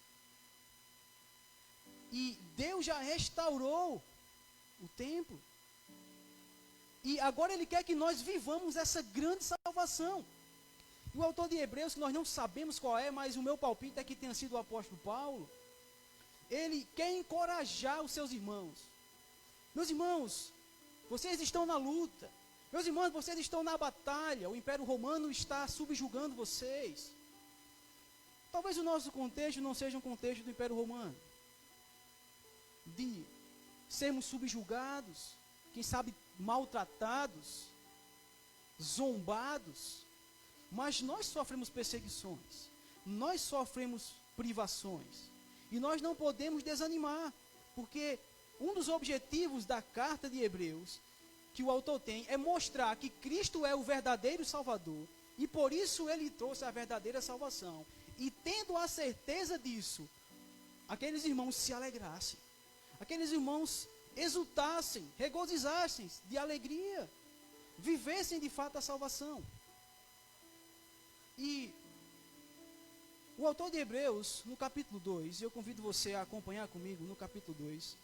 E Deus já restaurou o templo. E agora Ele quer que nós vivamos essa grande salvação. E o autor de Hebreus, que nós não sabemos qual é, mas o meu palpite é que tenha sido o apóstolo Paulo, ele quer encorajar os seus irmãos. Meus irmãos, vocês estão na luta. Meus irmãos, vocês estão na batalha. O Império Romano está subjugando vocês. Talvez o nosso contexto não seja um contexto do Império Romano, de sermos subjugados, quem sabe maltratados, zombados, mas nós sofremos perseguições, nós sofremos privações, e nós não podemos desanimar, porque um dos objetivos da carta de Hebreus, que o autor tem, é mostrar que Cristo é o verdadeiro Salvador, e por isso ele trouxe a verdadeira salvação, e tendo a certeza disso, aqueles irmãos se alegrassem, aqueles irmãos exultassem, regozijassem de alegria, vivessem de fato a salvação. E o autor de Hebreus, no capítulo 2, eu convido você a acompanhar comigo no capítulo 2.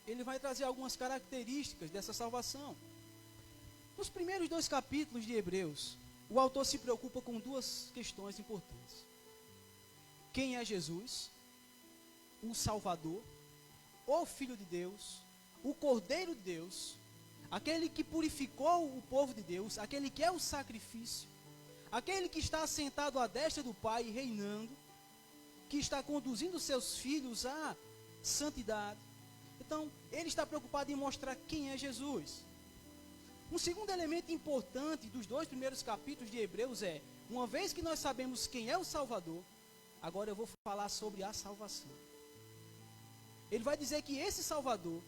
Ele vai trazer algumas características dessa salvação. Nos primeiros 2 capítulos de Hebreus, o autor se preocupa com 2 questões importantes. Quem é Jesus? O Salvador, o Filho de Deus, o Cordeiro de Deus, aquele que purificou o povo de Deus, aquele que é o sacrifício, aquele que está assentado à destra do Pai reinando, que está conduzindo seus filhos à santidade. Então, ele está preocupado em mostrar quem é Jesus. Um segundo elemento importante dos 2 primeiros capítulos de Hebreus é Uma vez que nós sabemos quem é o Salvador, agora eu vou falar sobre a salvação. Ele vai dizer que esse Salvador,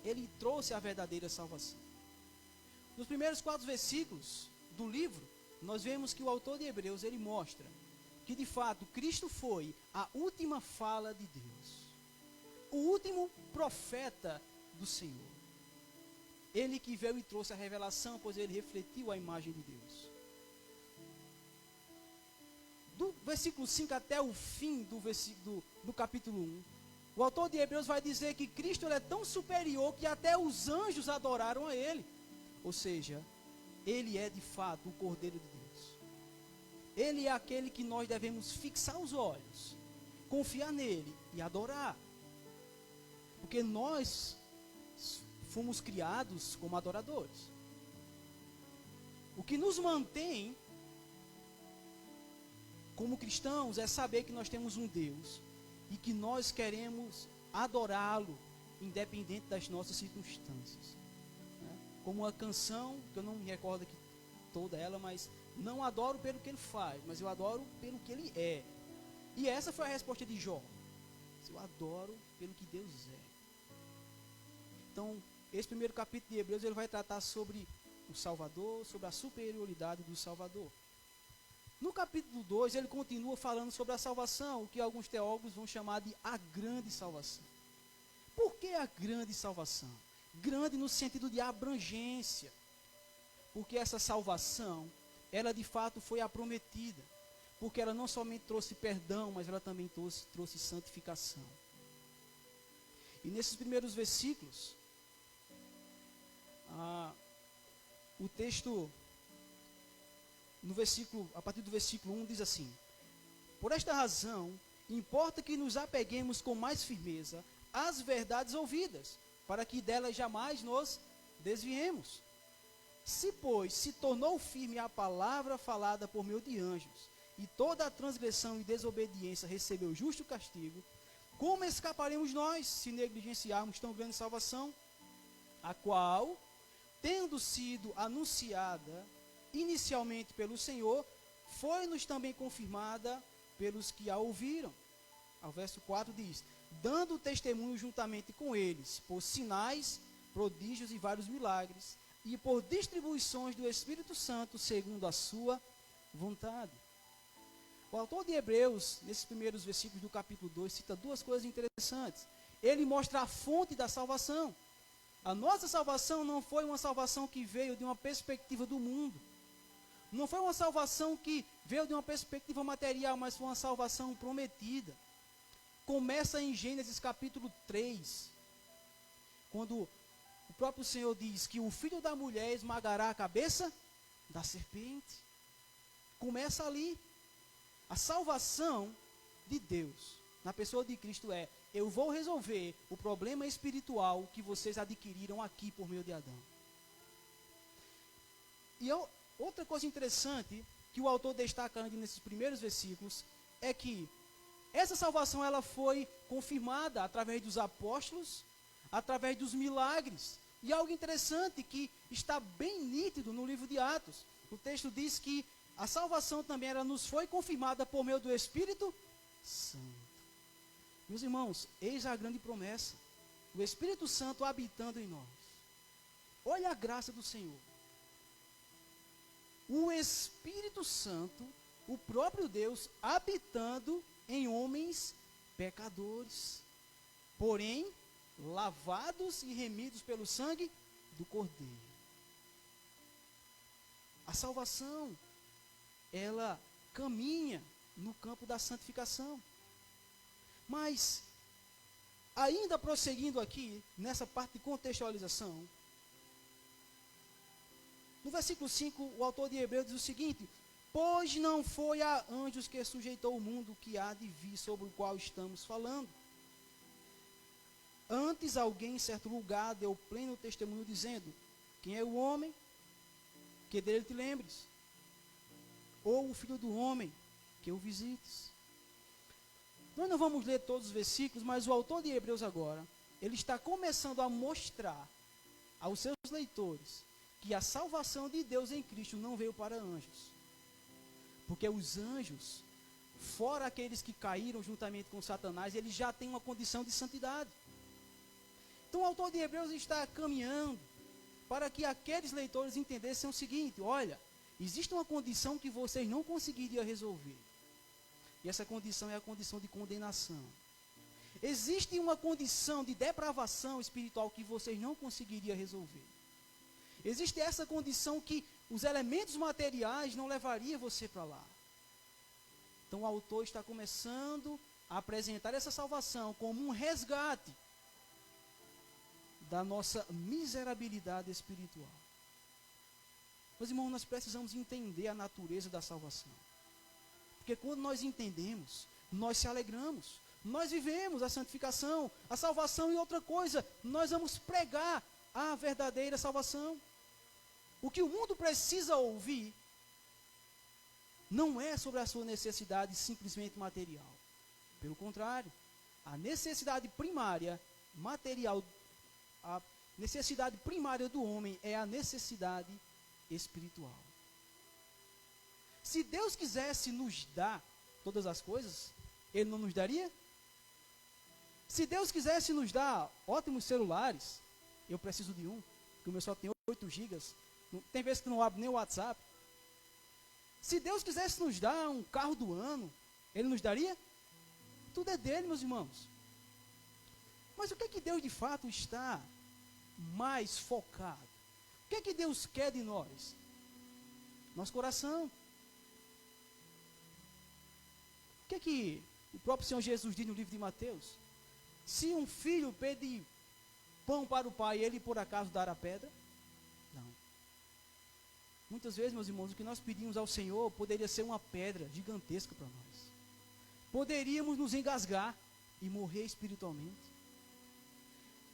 ele trouxe a verdadeira salvação. Nos primeiros 4 versículos do livro, nós vemos que o autor de Hebreus, ele mostra que de fato Cristo foi a última fala de Deus, o último profeta do Senhor. Ele que veio e trouxe a revelação, pois ele refletiu a imagem de Deus. Do versículo 5 até o fim do capítulo 1, o autor de Hebreus vai dizer que Cristo ele é tão superior que até os anjos adoraram a ele. Ou seja, ele é de fato o Cordeiro de Deus. Ele é aquele que nós devemos fixar os olhos, confiar nele e adorar. Porque nós fomos criados como adoradores. O que nos mantém como cristãos é saber que nós temos um Deus e que nós queremos adorá-lo, independente das nossas circunstâncias. Como uma canção, que eu não me recordo aqui toda ela, mas não adoro pelo que ele faz, mas eu adoro pelo que ele é. E essa foi a resposta de Jó. Eu adoro pelo que Deus é. Então, esse primeiro capítulo de Hebreus, ele vai tratar sobre o Salvador, sobre a superioridade do Salvador. No capítulo 2, ele continua falando sobre a salvação, o que alguns teólogos vão chamar de a grande salvação. Por que a grande salvação? Grande no sentido de abrangência. Porque essa salvação, ela de fato foi a prometida. Porque ela não somente trouxe perdão, mas ela também trouxe santificação. E nesses primeiros versículos, o texto, a partir do versículo 1, diz assim: por esta razão, importa que nos apeguemos com mais firmeza às verdades ouvidas, para que delas jamais nos desviemos. Se, pois, se tornou firme a palavra falada por meio de anjos, e toda a transgressão e desobediência recebeu justo castigo, como escaparemos nós, se negligenciarmos tão grande salvação, a qual, tendo sido anunciada inicialmente pelo Senhor, foi-nos também confirmada pelos que a ouviram. Ao verso 4 diz: dando testemunho juntamente com eles, por sinais, prodígios e vários milagres, e por distribuições do Espírito Santo, segundo a sua vontade. O autor de Hebreus, nesses primeiros versículos do capítulo 2, cita 2 coisas interessantes. Ele mostra a fonte da salvação. A nossa salvação não foi uma salvação que veio de uma perspectiva do mundo. Não foi uma salvação que veio de uma perspectiva material, mas foi uma salvação prometida. Começa em Gênesis capítulo 3, quando o próprio Senhor diz que o filho da mulher esmagará a cabeça da serpente. Começa ali. A salvação de Deus, na pessoa de Cristo, é: eu vou resolver o problema espiritual que vocês adquiriram aqui por meio de Adão. E outra coisa interessante que o autor destaca nesses primeiros versículos é que essa salvação ela foi confirmada através dos apóstolos, através dos milagres. E algo interessante que está bem nítido no livro de Atos. O texto diz que a salvação também nos foi confirmada por meio do Espírito Santo. Meus irmãos, eis a grande promessa. O Espírito Santo habitando em nós. Olha a graça do Senhor. O Espírito Santo, o próprio Deus, habitando em homens pecadores, porém, lavados e remidos pelo sangue do Cordeiro. A salvação, ela caminha no campo da santificação. Mas, ainda prosseguindo aqui, nessa parte de contextualização, no versículo 5, o autor de Hebreus diz o seguinte: pois não foi a anjos que sujeitou o mundo que há de vir, sobre o qual estamos falando. Antes alguém em certo lugar deu pleno testemunho, dizendo: quem é o homem, que dele te lembres? Ou o filho do homem, que o visites? Nós não vamos ler todos os versículos, mas o autor de Hebreus agora, ele está começando a mostrar aos seus leitores que a salvação de Deus em Cristo não veio para anjos. Porque os anjos, fora aqueles que caíram juntamente com Satanás, eles já têm uma condição de santidade. Então o autor de Hebreus está caminhando para que aqueles leitores entendessem o seguinte: olha, existe uma condição que vocês não conseguiriam resolver. E essa condição é a condição de condenação. Existe uma condição de depravação espiritual que vocês não conseguiriam resolver. Existe essa condição que os elementos materiais não levariam você para lá. Então o autor está começando a apresentar essa salvação como um resgate da nossa miserabilidade espiritual. Meus irmãos, nós precisamos entender a natureza da salvação. Porque quando nós entendemos, nós se alegramos. Nós vivemos a santificação, a salvação e outra coisa. Nós vamos pregar a verdadeira salvação. O que o mundo precisa ouvir não é sobre a sua necessidade simplesmente material. Pelo contrário, a necessidade primária material, a necessidade primária do homem é a necessidade espiritual. Se Deus quisesse nos dar todas as coisas, Ele não nos daria? Se Deus quisesse nos dar ótimos celulares, eu preciso de um, porque o meu só tem 8 gigas, tem vezes que não abre nem o WhatsApp. Se Deus quisesse nos dar um carro do ano, Ele nos daria? Tudo é dele, meus irmãos. Mas o que é que Deus de fato está mais focado? O que é que Deus quer de nós? Nosso coração. O que é que o próprio Senhor Jesus diz no livro de Mateus? Se um filho pedir pão para o pai, ele por acaso dará pedra? Não. Muitas vezes, meus irmãos, o que nós pedimos ao Senhor poderia ser uma pedra gigantesca para nós. Poderíamos nos engasgar e morrer espiritualmente.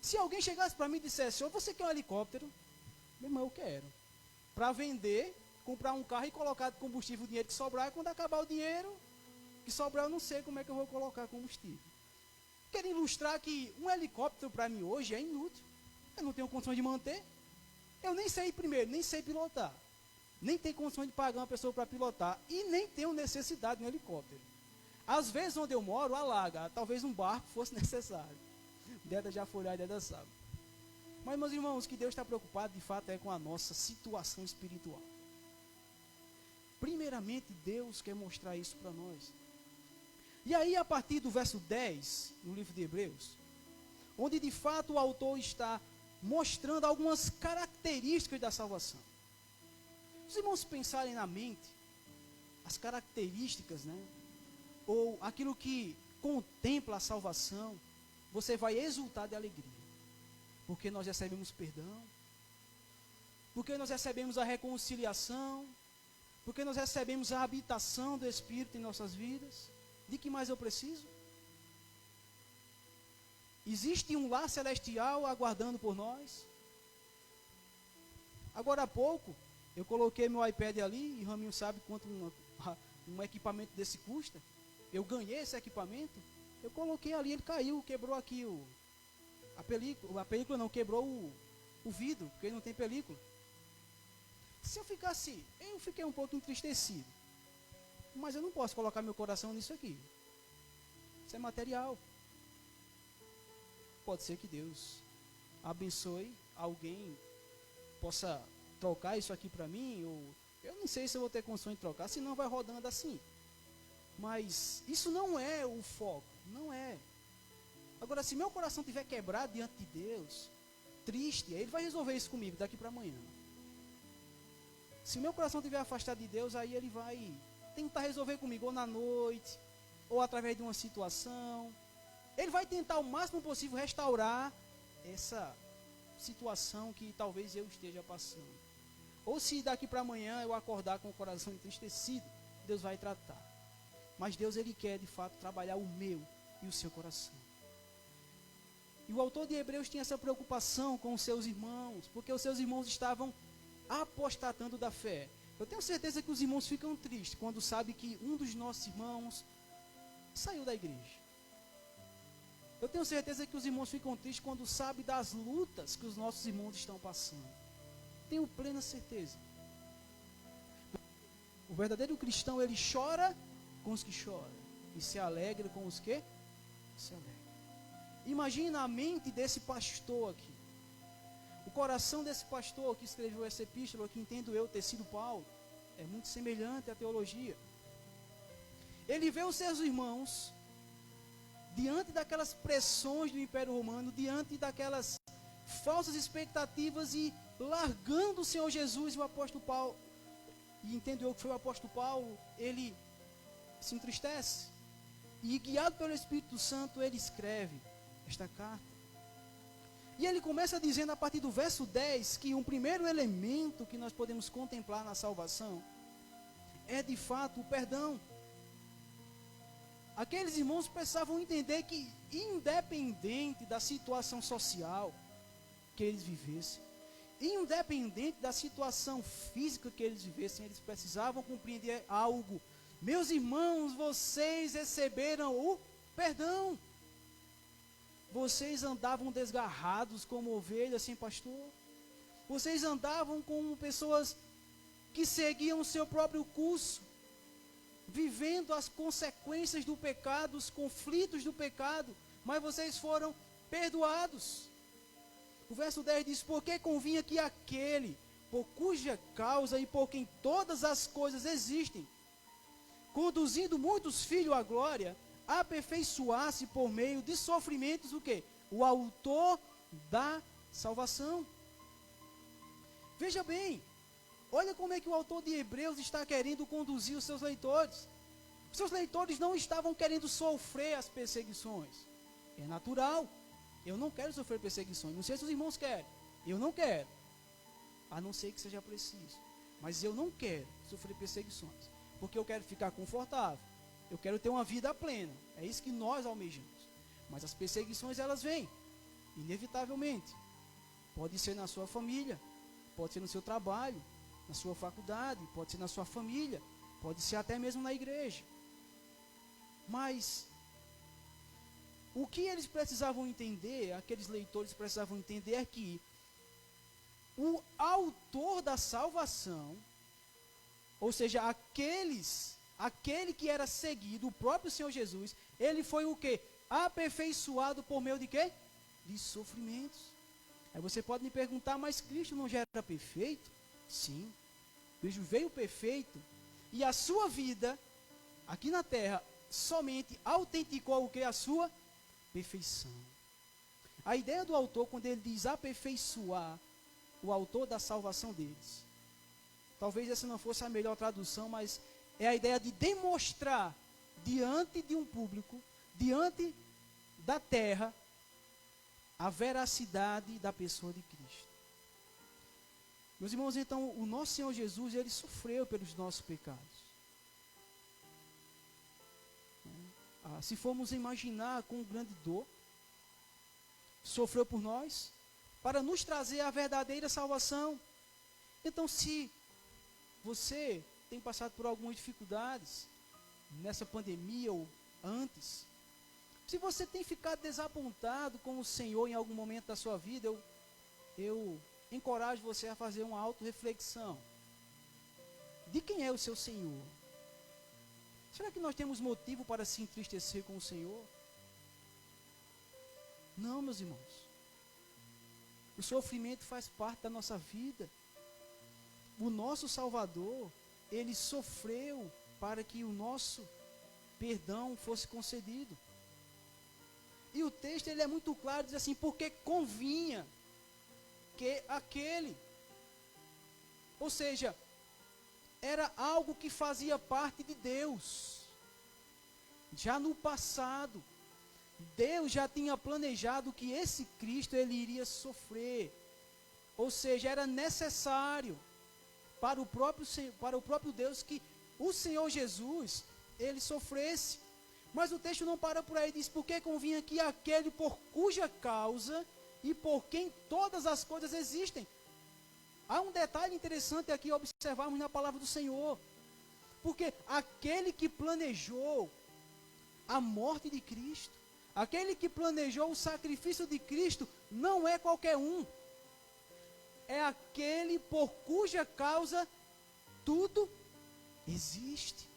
Se alguém chegasse para mim e dissesse: Senhor, você quer um helicóptero? Meu irmão, eu quero. Para vender, comprar um carro e colocar de combustível o dinheiro que sobrar, e quando acabar o dinheiro que sobrar, eu não sei como é que eu vou colocar combustível. Quero ilustrar que um helicóptero para mim hoje é inútil. Eu não tenho condições de manter. Eu nem sei primeiro, nem sei pilotar. Nem tenho condições de pagar uma pessoa para pilotar. E nem tenho necessidade de um helicóptero. Às vezes, onde eu moro, alaga. Talvez um barco fosse necessário. Deda já foi lá e Deda sabe. Mas, meus irmãos, o que Deus está preocupado, de fato, é com a nossa situação espiritual. Primeiramente, Deus quer mostrar isso para nós. E aí, a partir do verso 10, no livro de Hebreus, onde de fato o autor está mostrando algumas características da salvação. Se os irmãos pensarem na mente, as características, né, ou aquilo que contempla a salvação, você vai exultar de alegria. Porque nós recebemos perdão, porque nós recebemos a reconciliação, porque nós recebemos a habitação do Espírito em nossas vidas. De que mais eu preciso? Existe um lar celestial aguardando por nós. Agora há pouco, eu coloquei meu iPad ali, e Raminho sabe quanto um equipamento desse custa. Eu ganhei esse equipamento, eu coloquei ali, ele caiu, quebrou aqui a película não, quebrou o vidro, porque ele não tem película. Se eu fiquei um pouco entristecido. Mas eu não posso colocar meu coração nisso aqui. Isso é material. Pode ser que Deus abençoe alguém, possa trocar isso aqui para mim, ou eu não sei se eu vou ter condições de trocar, senão vai rodando assim. Mas isso não é o foco, não é. Agora, se meu coração estiver quebrado diante de Deus, triste, aí Ele vai resolver isso comigo daqui para amanhã. Se meu coração estiver afastado de Deus, aí Ele vai tentar resolver comigo, ou na noite, ou através de uma situação. Ele vai tentar o máximo possível restaurar essa situação que talvez eu esteja passando. Ou se daqui para amanhã eu acordar com o coração entristecido, Deus vai tratar. Mas Deus, Ele quer de fato trabalhar o meu e o seu coração. E o autor de Hebreus tinha essa preocupação com os seus irmãos, porque os seus irmãos estavam apostatando da fé. Eu tenho certeza que os irmãos ficam tristes quando sabem que um dos nossos irmãos saiu da igreja. Eu tenho certeza que os irmãos ficam tristes quando sabem das lutas que os nossos irmãos estão passando. Tenho plena certeza. O verdadeiro cristão, ele chora com os que choram e se alegra com os que se alegram. Imagina a mente desse pastor aqui. O coração desse pastor que escreveu essa epístola, que entendo eu ter sido Paulo, é muito semelhante à teologia. Ele vê os seus irmãos diante daquelas pressões do Império Romano, diante daquelas falsas expectativas e largando o Senhor Jesus e o apóstolo Paulo, e entendo eu que foi o apóstolo Paulo, ele se entristece. E guiado pelo Espírito Santo, ele escreve esta carta. E ele começa dizendo a partir do verso 10 que um primeiro elemento que nós podemos contemplar na salvação é de fato o perdão. Aqueles irmãos precisavam entender que, independente da situação social que eles vivessem, independente da situação física que eles vivessem, eles precisavam compreender algo. Meus irmãos, vocês receberam o perdão. Vocês andavam desgarrados como ovelhas sem pastor. Vocês andavam como pessoas que seguiam o seu próprio curso, vivendo as consequências do pecado, os conflitos do pecado, mas vocês foram perdoados. O verso 10 diz: porque convinha que aquele, por cuja causa e por quem todas as coisas existem, conduzindo muitos filhos à glória, aperfeiçoasse por meio de sofrimentos o quê? O autor da salvação. Veja bem, olha como é que o autor de Hebreus está querendo conduzir os seus leitores. Os seus leitores não estavam querendo sofrer as perseguições. É natural. Eu não quero sofrer perseguições. Não sei se os irmãos querem. Eu não quero. A não ser que seja preciso. Mas eu não quero sofrer perseguições. Porque eu quero ficar confortável. Eu quero ter uma vida plena. É isso que nós almejamos. Mas as perseguições, elas vêm. Inevitavelmente. Pode ser na sua família. Pode ser no seu trabalho. Na sua faculdade. Pode ser na sua família. Pode ser até mesmo na igreja. Mas o que eles precisavam entender, aqueles leitores precisavam entender, é que o autor da salvação, ou seja, aquele que era seguido, o próprio Senhor Jesus, ele foi o quê? Aperfeiçoado por meio de quê? De sofrimentos. Aí você pode me perguntar, mas Cristo não já era perfeito? Sim, Cristo veio perfeito, e a sua vida, aqui na terra, somente autenticou o que? A sua perfeição. A ideia do autor, quando ele diz aperfeiçoar, o autor da salvação deles, talvez essa não fosse a melhor tradução, mas é a ideia de demonstrar diante de um público, diante da terra, a veracidade da pessoa de Cristo. Meus irmãos, então, o nosso Senhor Jesus, ele sofreu pelos nossos pecados. Se formos imaginar com grande dor, sofreu por nós, para nos trazer a verdadeira salvação. Então, se você tem passado por algumas dificuldades, nessa pandemia ou antes, se você tem ficado desapontado com o Senhor em algum momento da sua vida, eu encorajo você a fazer uma autorreflexão. De quem é o seu Senhor? Será que nós temos motivo para se entristecer com o Senhor? Não, meus irmãos. O sofrimento faz parte da nossa vida. O nosso Salvador, ele sofreu para que o nosso perdão fosse concedido. E o texto, ele é muito claro, diz assim: porque convinha que aquele, ou seja, era algo que fazia parte de Deus. Já no passado, Deus já tinha planejado que esse Cristo, ele iria sofrer. Ou seja, era necessário para o próprio Deus que o Senhor Jesus, ele sofresse. Mas o texto não para por aí, diz: porque convinha que aquele por cuja causa e por quem todas as coisas existem. Há um detalhe interessante aqui a observarmos na palavra do Senhor. Porque aquele que planejou a morte de Cristo, aquele que planejou o sacrifício de Cristo, não é qualquer um. É aquele por cuja causa tudo Existe.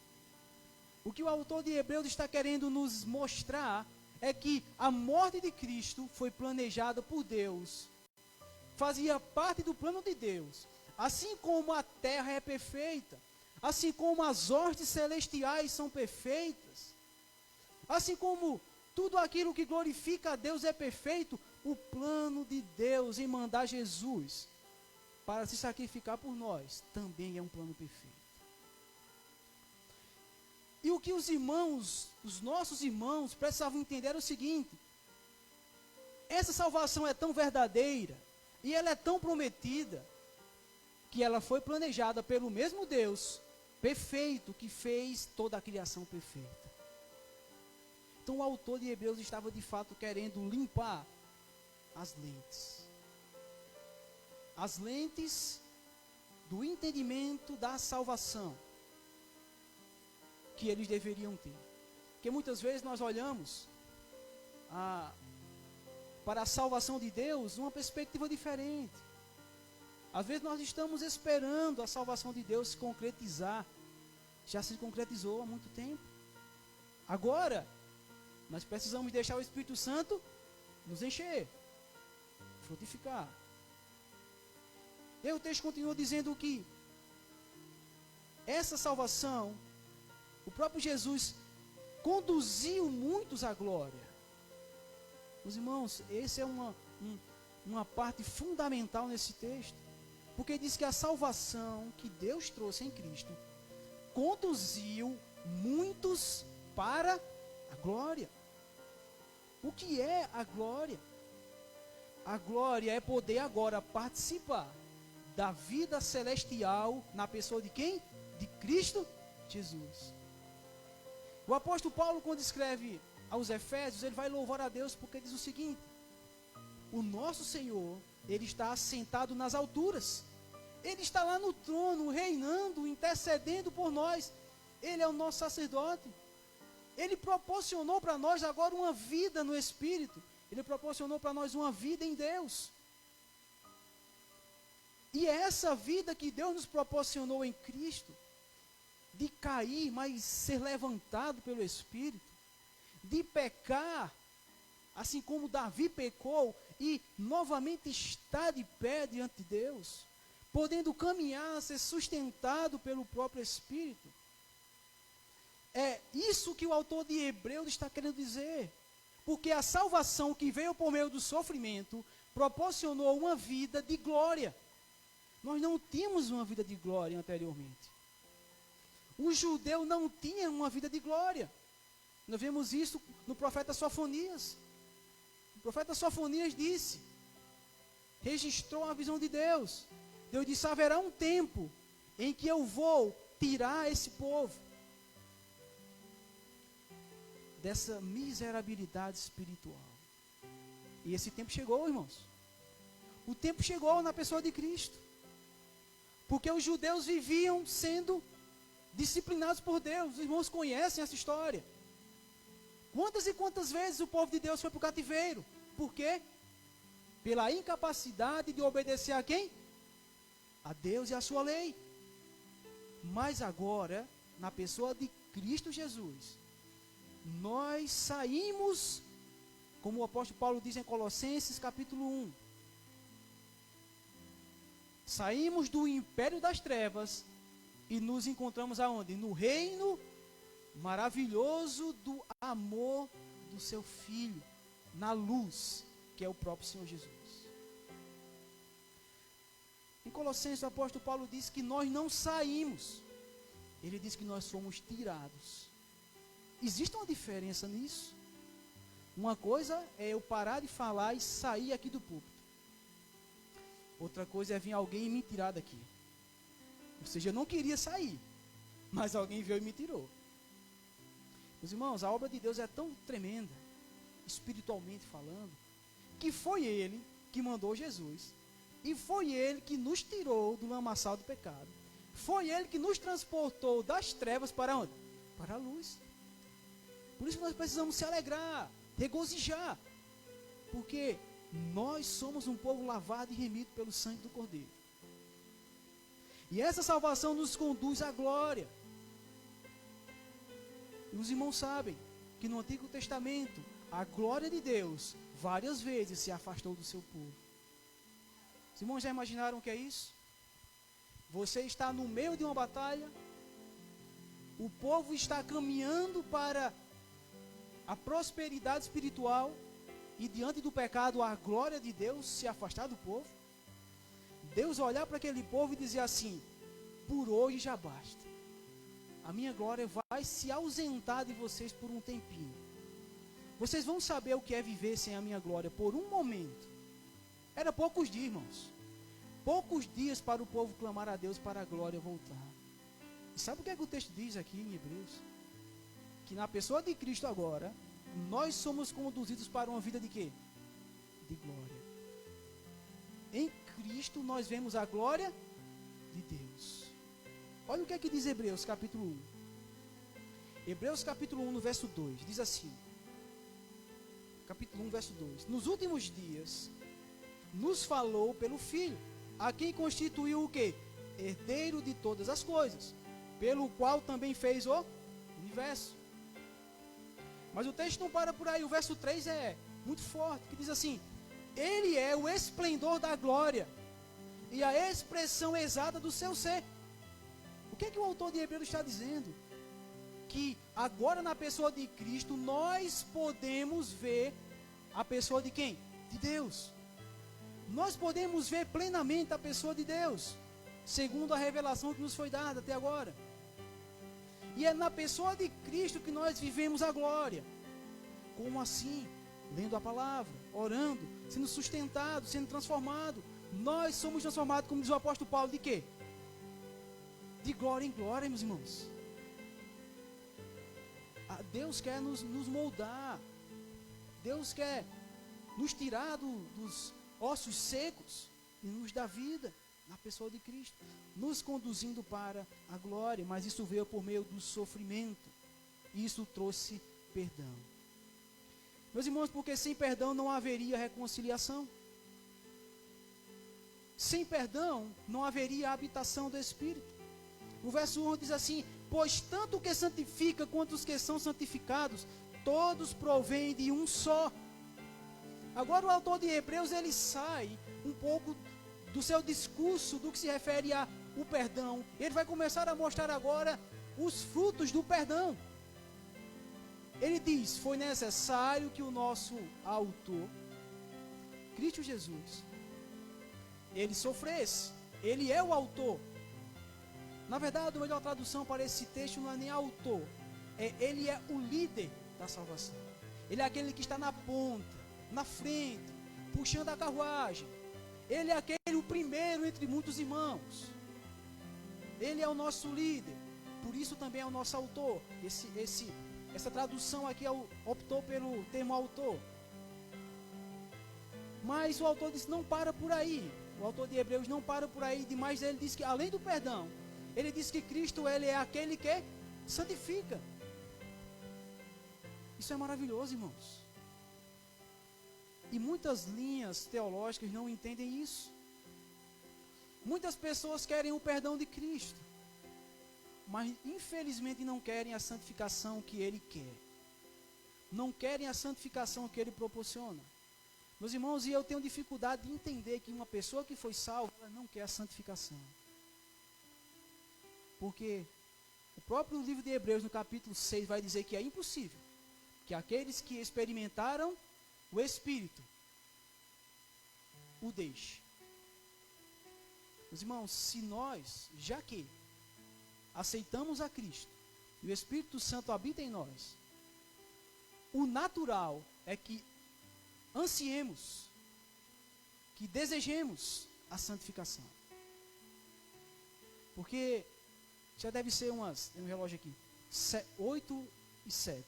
O que o autor de Hebreus está querendo nos mostrar é que a morte de Cristo foi planejada por Deus. Fazia parte do plano de Deus. Assim como a terra é perfeita, assim como as hostes celestiais são perfeitas, assim como tudo aquilo que glorifica a Deus é perfeito, o plano de Deus em mandar Jesus para se sacrificar por nós também é um plano perfeito. E o que os irmãos, os nossos irmãos, precisavam entender era o seguinte: essa salvação é tão verdadeira e ela é tão prometida que ela foi planejada pelo mesmo Deus perfeito que fez toda a criação perfeita. Então o autor de Hebreus estava de fato querendo limpar as lentes do entendimento da salvação que eles deveriam ter. Porque muitas vezes nós olhamos para a salvação de Deus numa perspectiva diferente. Às vezes nós estamos esperando a salvação de Deus se concretizar. Já se concretizou há muito tempo. Agora, nós precisamos deixar o Espírito Santo nos encher, frutificar. E o texto continua dizendo que essa salvação, o próprio Jesus conduziu muitos à glória. Meus irmãos, essa é uma parte fundamental nesse texto. Porque diz que a salvação que Deus trouxe em Cristo conduziu muitos para a glória. O que é a glória? A glória é poder agora participar da vida celestial na pessoa de quem? De Cristo Jesus. O apóstolo Paulo, quando escreve aos Efésios, ele vai louvar a Deus porque diz o seguinte: o nosso Senhor, Ele está assentado nas alturas. Ele está lá no trono, reinando, intercedendo por nós. Ele é o nosso sacerdote. Ele proporcionou para nós agora uma vida no Espírito. Ele proporcionou para nós uma vida em Deus. E é essa vida que Deus nos proporcionou em Cristo, de cair, mas ser levantado pelo Espírito, de pecar, assim como Davi pecou, e novamente estar de pé diante de Deus, podendo caminhar, ser sustentado pelo próprio Espírito. É isso que o autor de Hebreus está querendo dizer. Porque a salvação que veio por meio do sofrimento proporcionou uma vida de glória. Nós não tínhamos uma vida de glória anteriormente. O judeu não tinha uma vida de glória. Nós vemos isso no profeta Sofonias. O profeta Sofonias disse, registrou a visão de Deus. Deus disse: haverá um tempo em que eu vou tirar esse povo dessa miserabilidade espiritual. E esse tempo chegou, irmãos. O tempo chegou na pessoa de Cristo. Porque os judeus viviam sendo disciplinados por Deus. Os irmãos conhecem essa história. Quantas e quantas vezes o povo de Deus foi para o cativeiro? Por quê? Pela incapacidade de obedecer a quem? A Deus e a sua lei. Mas agora, na pessoa de Cristo Jesus, nós saímos, como o apóstolo Paulo diz em Colossenses capítulo 1, saímos do império das trevas e nos encontramos aonde? No reino maravilhoso do amor do seu Filho, na luz, que é o próprio Senhor Jesus. Em Colossenses, o apóstolo Paulo diz que nós não saímos, ele diz que nós somos tirados. Existe uma diferença nisso. Uma coisa é eu parar de falar e sair aqui do púlpito. Outra coisa é vir alguém e me tirar daqui. Ou seja, eu não queria sair, mas alguém veio e me tirou. Meus irmãos, a obra de Deus é tão tremenda, espiritualmente falando, que foi Ele que mandou Jesus, e foi Ele que nos tirou do lamaçal do pecado. Foi Ele que nos transportou das trevas para onde? Para a luz. Por isso que nós precisamos se alegrar, regozijar, porque nós somos um povo lavado e remido pelo sangue do Cordeiro. E essa salvação nos conduz à glória. E os irmãos sabem que no Antigo Testamento, a glória de Deus várias vezes se afastou do seu povo. Os irmãos já imaginaram o que é isso? Você está no meio de uma batalha, o povo está caminhando para a prosperidade espiritual e diante do pecado a glória de Deus se afastar do povo. Deus olhar para aquele povo e dizer assim: por hoje já basta. A minha glória vai se ausentar de vocês por um tempinho. Vocês vão saber o que é viver sem a minha glória por um momento. Era poucos dias, irmãos. Poucos dias para o povo clamar a Deus para a glória voltar. E sabe o que é que o texto diz aqui em Hebreus? Que na pessoa de Cristo agora, nós somos conduzidos para uma vida de quê? De glória. Em Cristo nós vemos a glória de Deus. Olha o que é que diz Hebreus capítulo 1. Hebreus capítulo 1 no verso 2, diz assim. Capítulo 1 verso 2. Nos últimos dias, nos falou pelo Filho, a quem constituiu o quê? Herdeiro de todas as coisas, pelo qual também fez o universo. Mas o texto não para por aí, o verso 3 é muito forte, que diz assim: Ele é o esplendor da glória e a expressão exata do seu ser. O que é que o autor de Hebreus está dizendo? Que agora na pessoa de Cristo nós podemos ver a pessoa de quem? De Deus. Nós podemos ver plenamente a pessoa de Deus, segundo a revelação que nos foi dada até agora. E é na pessoa de Cristo que nós vivemos a glória. Como assim? Lendo a palavra, orando, sendo sustentado, sendo transformado. Nós somos transformados, como diz o apóstolo Paulo, de quê? De glória em glória, meus irmãos. Deus quer nos moldar. Deus quer nos tirar dos ossos secos e nos dar vida na pessoa de Cristo, nos conduzindo para a glória. Mas isso veio por meio do sofrimento. E isso trouxe perdão. Meus irmãos, porque sem perdão não haveria reconciliação. Sem perdão não haveria habitação do Espírito. O verso 1 diz assim: pois tanto o que santifica quanto os que são santificados, todos provêm de um só. Agora o autor de Hebreus, ele sai um pouco do seu discurso, do que se refere ao perdão. Ele vai começar a mostrar agora os frutos do perdão. Ele diz: foi necessário que o nosso autor, Cristo Jesus, ele sofresse. Ele é o autor. Na verdade, a melhor tradução para esse texto não é nem autor. Ele é o líder da salvação. Ele é aquele que está na ponta, na frente, puxando a carruagem. Ele é o primeiro entre muitos irmãos. Ele é o nosso líder. Por isso também é o nosso autor. Essa tradução aqui optou pelo termo autor. Mas o autor disse: não para por aí. O autor de Hebreus não para por aí. Demais, ele diz que além do perdão, ele diz que Cristo, ele é aquele que santifica. Isso é maravilhoso, irmãos. E muitas linhas teológicas não entendem isso. Muitas pessoas querem o perdão de Cristo, mas infelizmente não querem a santificação que Ele quer. Não querem a santificação que Ele proporciona. Meus irmãos, e eu tenho dificuldade de entender que uma pessoa que foi salva, ela não quer a santificação. Porque o próprio livro de Hebreus, no capítulo 6, vai dizer que é impossível que aqueles que experimentaram o Espírito o deixe. Meus irmãos, se nós, já que aceitamos a Cristo e o Espírito Santo habita em nós, o natural é que ansiemos, que desejemos a santificação. Porque já deve ser tem um relógio aqui, 8h07.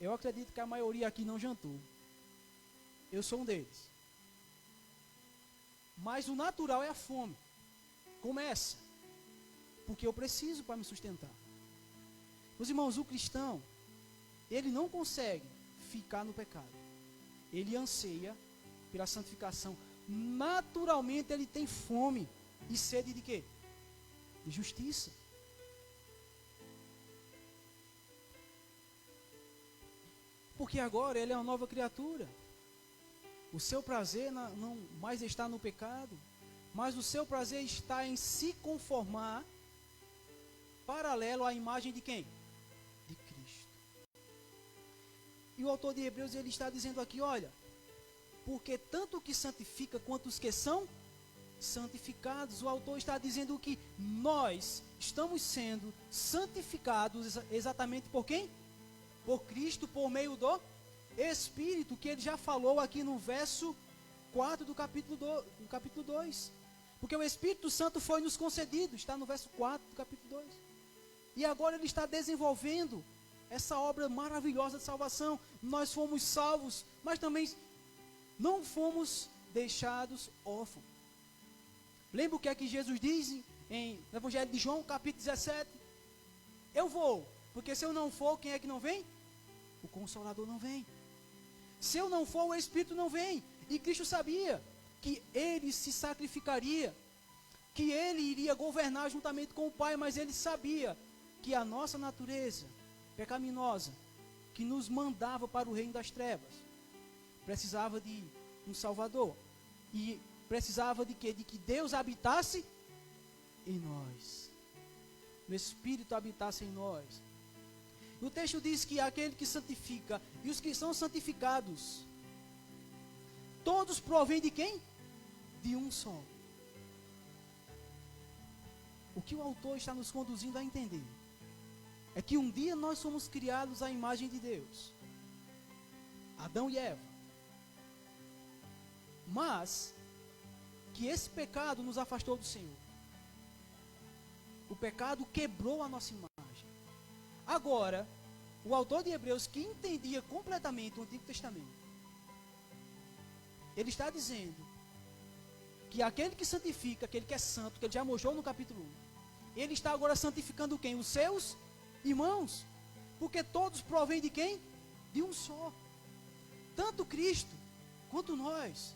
Eu acredito que a maioria aqui não jantou. Eu sou um deles. Mas o natural é a fome. Começa. Porque eu preciso para me sustentar. Meus irmãos, o cristão, ele não consegue ficar no pecado. Ele anseia pela santificação. Naturalmente ele tem fome e sede de quê? De justiça. porque agora ele é uma nova criatura. O seu prazer não mais está no pecado, mas o seu prazer está em se conformar paralelo à imagem de quem? De Cristo. E o autor de Hebreus, ele está dizendo aqui, olha, porque tanto o que santifica quanto os que são santificados, o autor está dizendo que nós estamos sendo santificados exatamente por quem? Por Cristo, por meio do Espírito, que ele já falou aqui no verso 4 do capítulo 2. Porque o Espírito Santo foi nos concedido, está no verso 4 do capítulo 2. E agora ele está desenvolvendo essa obra maravilhosa de salvação. Nós fomos salvos, mas também não fomos deixados órfãos. Lembra o que é que Jesus diz no Evangelho de João, capítulo 17? Eu vou, porque se eu não for, quem é que não vem? O Consolador não vem. Se eu não for, o Espírito não vem. E Cristo sabia que ele se sacrificaria, que ele iria governar juntamente com o Pai, mas ele sabia que a nossa natureza pecaminosa, que nos mandava para o reino das trevas, precisava de um Salvador. E precisava de quê? De que Deus habitasse em nós. O Espírito habitasse em nós. O texto diz que aquele que santifica e os que são santificados, todos provêm de quem? De um só. O que o autor está nos conduzindo a entender é que um dia nós somos criados à imagem de Deus, Adão e Eva, mas que esse pecado nos afastou do Senhor. O pecado quebrou a nossa imagem. Agora, o autor de Hebreus, que entendia completamente o Antigo Testamento, ele está dizendo que aquele que santifica, aquele que é santo, que ele já mostrou no capítulo 1, ele está agora santificando quem? Os seus irmãos. Porque todos provêm de quem? De um só. Tanto Cristo quanto nós.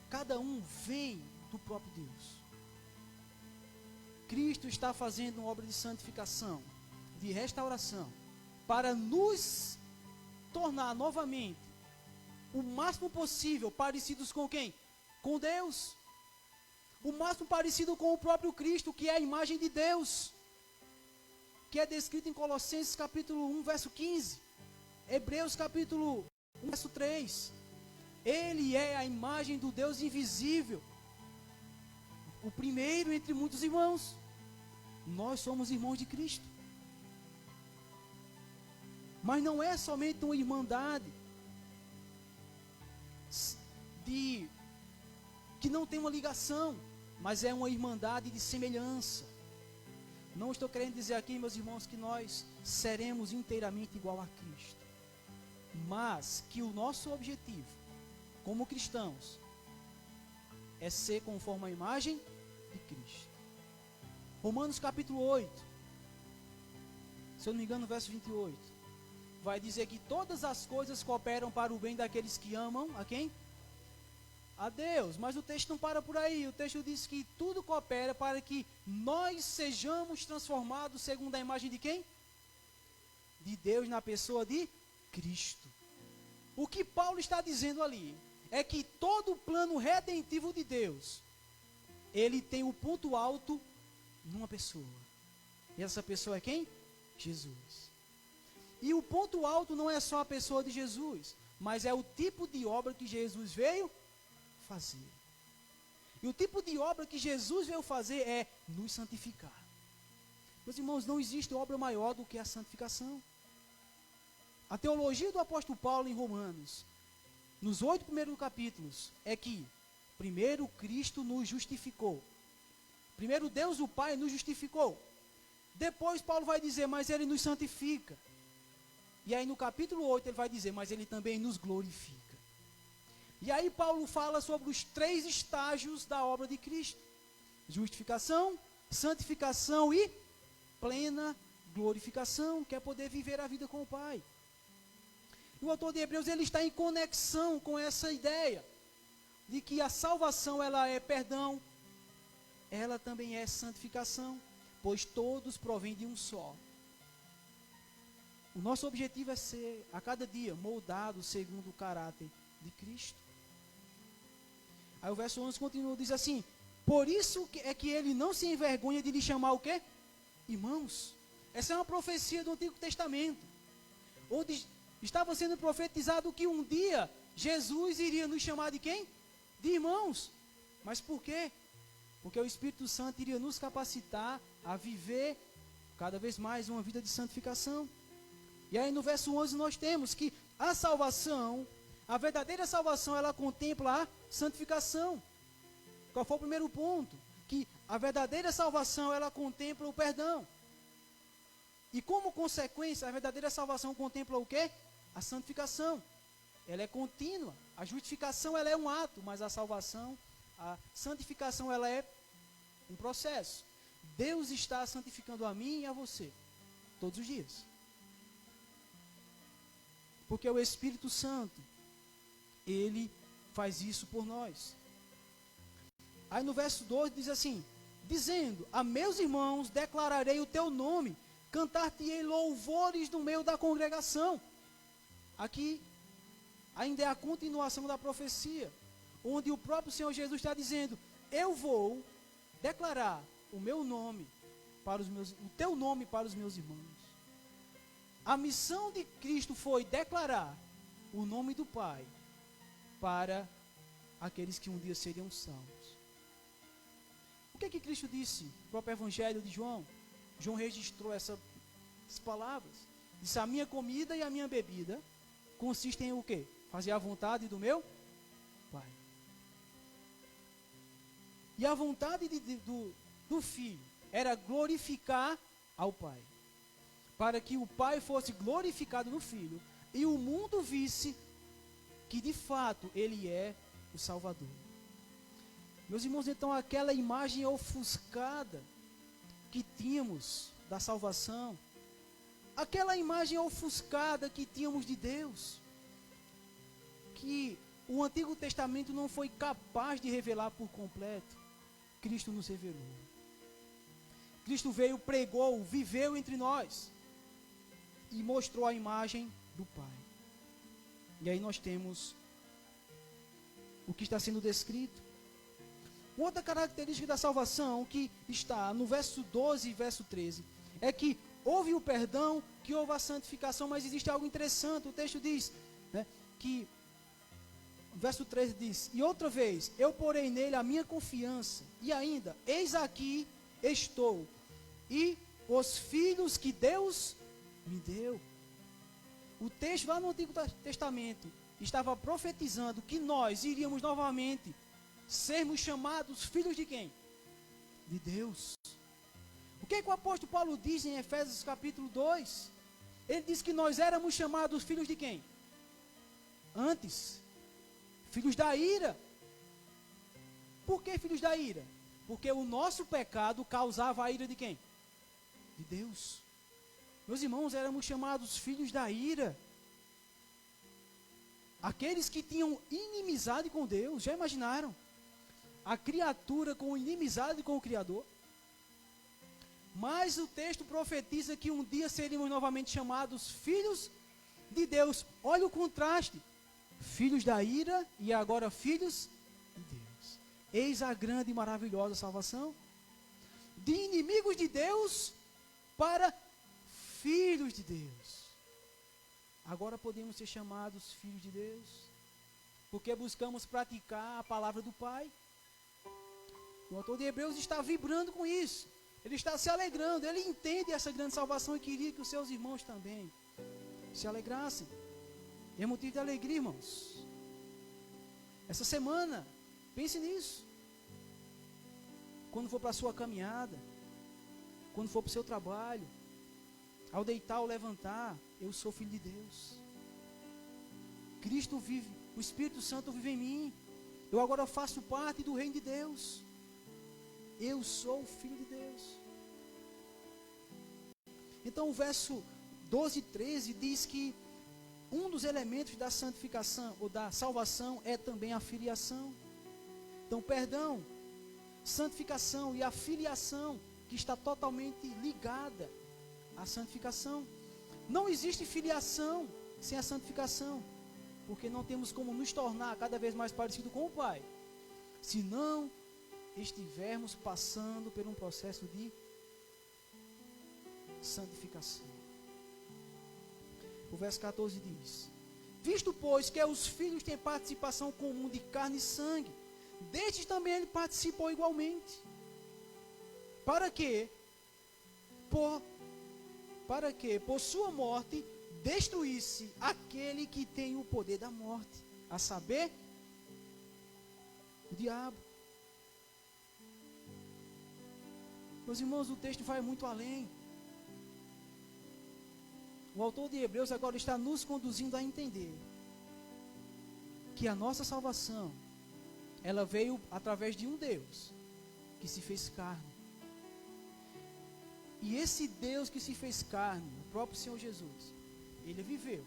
Cada um vem do próprio Deus. Cristo está fazendo uma obra de santificação, de restauração, para nos tornar novamente o máximo possível parecidos com quem? Com Deus. O máximo parecido com o próprio Cristo, que é a imagem de Deus, que é descrito em Colossenses capítulo 1, verso 15, Hebreus capítulo 1, verso 3. Ele é a imagem do Deus invisível, o primeiro entre muitos irmãos. Nós somos irmãos de Cristo. Mas não é somente uma irmandade que não tem uma ligação, mas é uma irmandade de semelhança. Não estou querendo dizer aqui, meus irmãos, que nós seremos inteiramente igual a Cristo, mas que o nosso objetivo como cristãos é ser conforme a imagem de Cristo. Romanos capítulo 8, se eu não me engano, verso 28, vai dizer que todas as coisas cooperam para o bem daqueles que amam a quem? A Deus. Mas o texto não para por aí. O texto diz que tudo coopera para que nós sejamos transformados segundo a imagem de quem? De Deus, na pessoa de Cristo. O que Paulo está dizendo ali é que todo o plano redentivo de Deus, ele tem o ponto alto numa pessoa. E essa pessoa é quem? Jesus. E o ponto alto não é só a pessoa de Jesus, mas é o tipo de obra que Jesus veio fazer. E o tipo de obra que Jesus veio fazer é nos santificar. Meus irmãos, não existe obra maior do que a santificação. A teologia do apóstolo Paulo em Romanos, nos 8 primeiros capítulos, é que primeiro Cristo nos justificou. Primeiro Deus o Pai nos justificou. Depois Paulo vai dizer, mas ele nos santifica. E aí no capítulo 8 ele vai dizer, mas ele também nos glorifica. E aí Paulo fala sobre os 3 estágios da obra de Cristo: justificação, santificação e plena glorificação, que é poder viver a vida com o Pai. E o autor de Hebreus, ele está em conexão com essa ideia de que a salvação, ela é perdão, ela também é santificação, pois todos provêm de um só. o nosso objetivo é ser, a cada dia, moldado segundo o caráter de Cristo. Aí o verso 11 continua, diz assim: por isso é que ele não se envergonha de lhe chamar o quê? Irmãos. Essa é uma profecia do Antigo Testamento, onde estava sendo profetizado que um dia Jesus iria nos chamar de quem? De irmãos. Mas por quê? Porque o Espírito Santo iria nos capacitar a viver cada vez mais uma vida de santificação. E aí no verso 11 nós temos que a salvação, a verdadeira salvação, ela contempla a santificação. Qual foi o primeiro ponto? Que a verdadeira salvação, ela contempla o perdão. E como consequência, a verdadeira salvação contempla o quê? A santificação. Ela é contínua. A justificação, ela é um ato, mas a salvação, a santificação, ela é um processo. Deus está santificando a mim e a você, todos os dias. Porque o Espírito Santo, ele faz isso por nós. Aí no verso 12 diz assim: dizendo, a meus irmãos declararei o teu nome, cantar-te-ei louvores no meio da congregação. Aqui ainda é a continuação da profecia, onde o próprio Senhor Jesus está dizendo: eu vou declarar o meu nome para o teu nome para os meus irmãos. A missão de Cristo foi declarar o nome do Pai para aqueles que um dia seriam salvos. O que é que Cristo disse no próprio Evangelho de João? João registrou essas palavras. Disse: a minha comida e a minha bebida consistem em o quê? Fazer a vontade do meu Pai. E a vontade do Filho era glorificar ao Pai. Para que o Pai fosse glorificado no Filho e o mundo visse que de fato Ele é o Salvador. Meus irmãos, então aquela imagem ofuscada que tínhamos da salvação, aquela imagem ofuscada que tínhamos de Deus, que o Antigo Testamento não foi capaz de revelar por completo, Cristo nos revelou. Cristo veio, pregou, viveu entre nós e mostrou a imagem do Pai. E aí nós temos o que está sendo descrito. Outra característica da salvação que está no verso 12 e verso 13 é que houve o perdão, que houve a santificação, mas existe algo interessante. O texto diz, né, que o verso 13 diz: e outra vez eu porei nele a minha confiança, e ainda, eis aqui estou, e os filhos que Deus me deu. O texto lá no Antigo Testamento estava profetizando que nós iríamos novamente sermos chamados filhos de quem? De Deus. O que é que o apóstolo Paulo diz em Efésios capítulo 2? Ele diz que nós éramos chamados filhos de quem? Antes, filhos da ira. Por que filhos da ira? Porque o nosso pecado causava a ira de quem? De Deus. Meus irmãos, éramos chamados filhos da ira. Aqueles que tinham inimizade com Deus. Já imaginaram? A criatura com inimizade com o Criador. Mas o texto profetiza que um dia seríamos novamente chamados filhos de Deus. Olha o contraste. Filhos da ira e agora filhos de Deus. Eis a grande e maravilhosa salvação. De inimigos de Deus para filhos de Deus. Agora podemos ser chamados filhos de Deus, porque buscamos praticar a palavra do Pai. O autor de Hebreus está vibrando com isso. Ele está se alegrando. Ele entende essa grande salvação e queria que os seus irmãos também se alegrassem. É motivo de alegria, irmãos. Essa semana, pense nisso. Quando for para a sua caminhada, quando for para o seu trabalho, ao deitar, ao levantar, eu sou filho de Deus. Cristo vive, o Espírito Santo vive em mim. Eu agora faço parte do reino de Deus. Eu sou filho de Deus. Então o verso 12 e 13 diz que um dos elementos da santificação ou da salvação é também a filiação. Então perdão, santificação e a filiação, que está totalmente ligada à santificação. Não existe filiação sem a santificação, porque não temos como nos tornar cada vez mais parecido com o Pai, se não estivermos passando por um processo de santificação. O verso 14 diz: visto, pois, que os filhos têm participação comum de carne e sangue, destes também ele participou igualmente, para que por sua morte destruísse aquele que tem o poder da morte, a saber, o diabo. Meus irmãos, o texto vai muito além. O autor de Hebreus agora está nos conduzindo a entender que a nossa salvação, ela veio através de um Deus que se fez carne. E esse Deus que se fez carne, o próprio Senhor Jesus, ele viveu,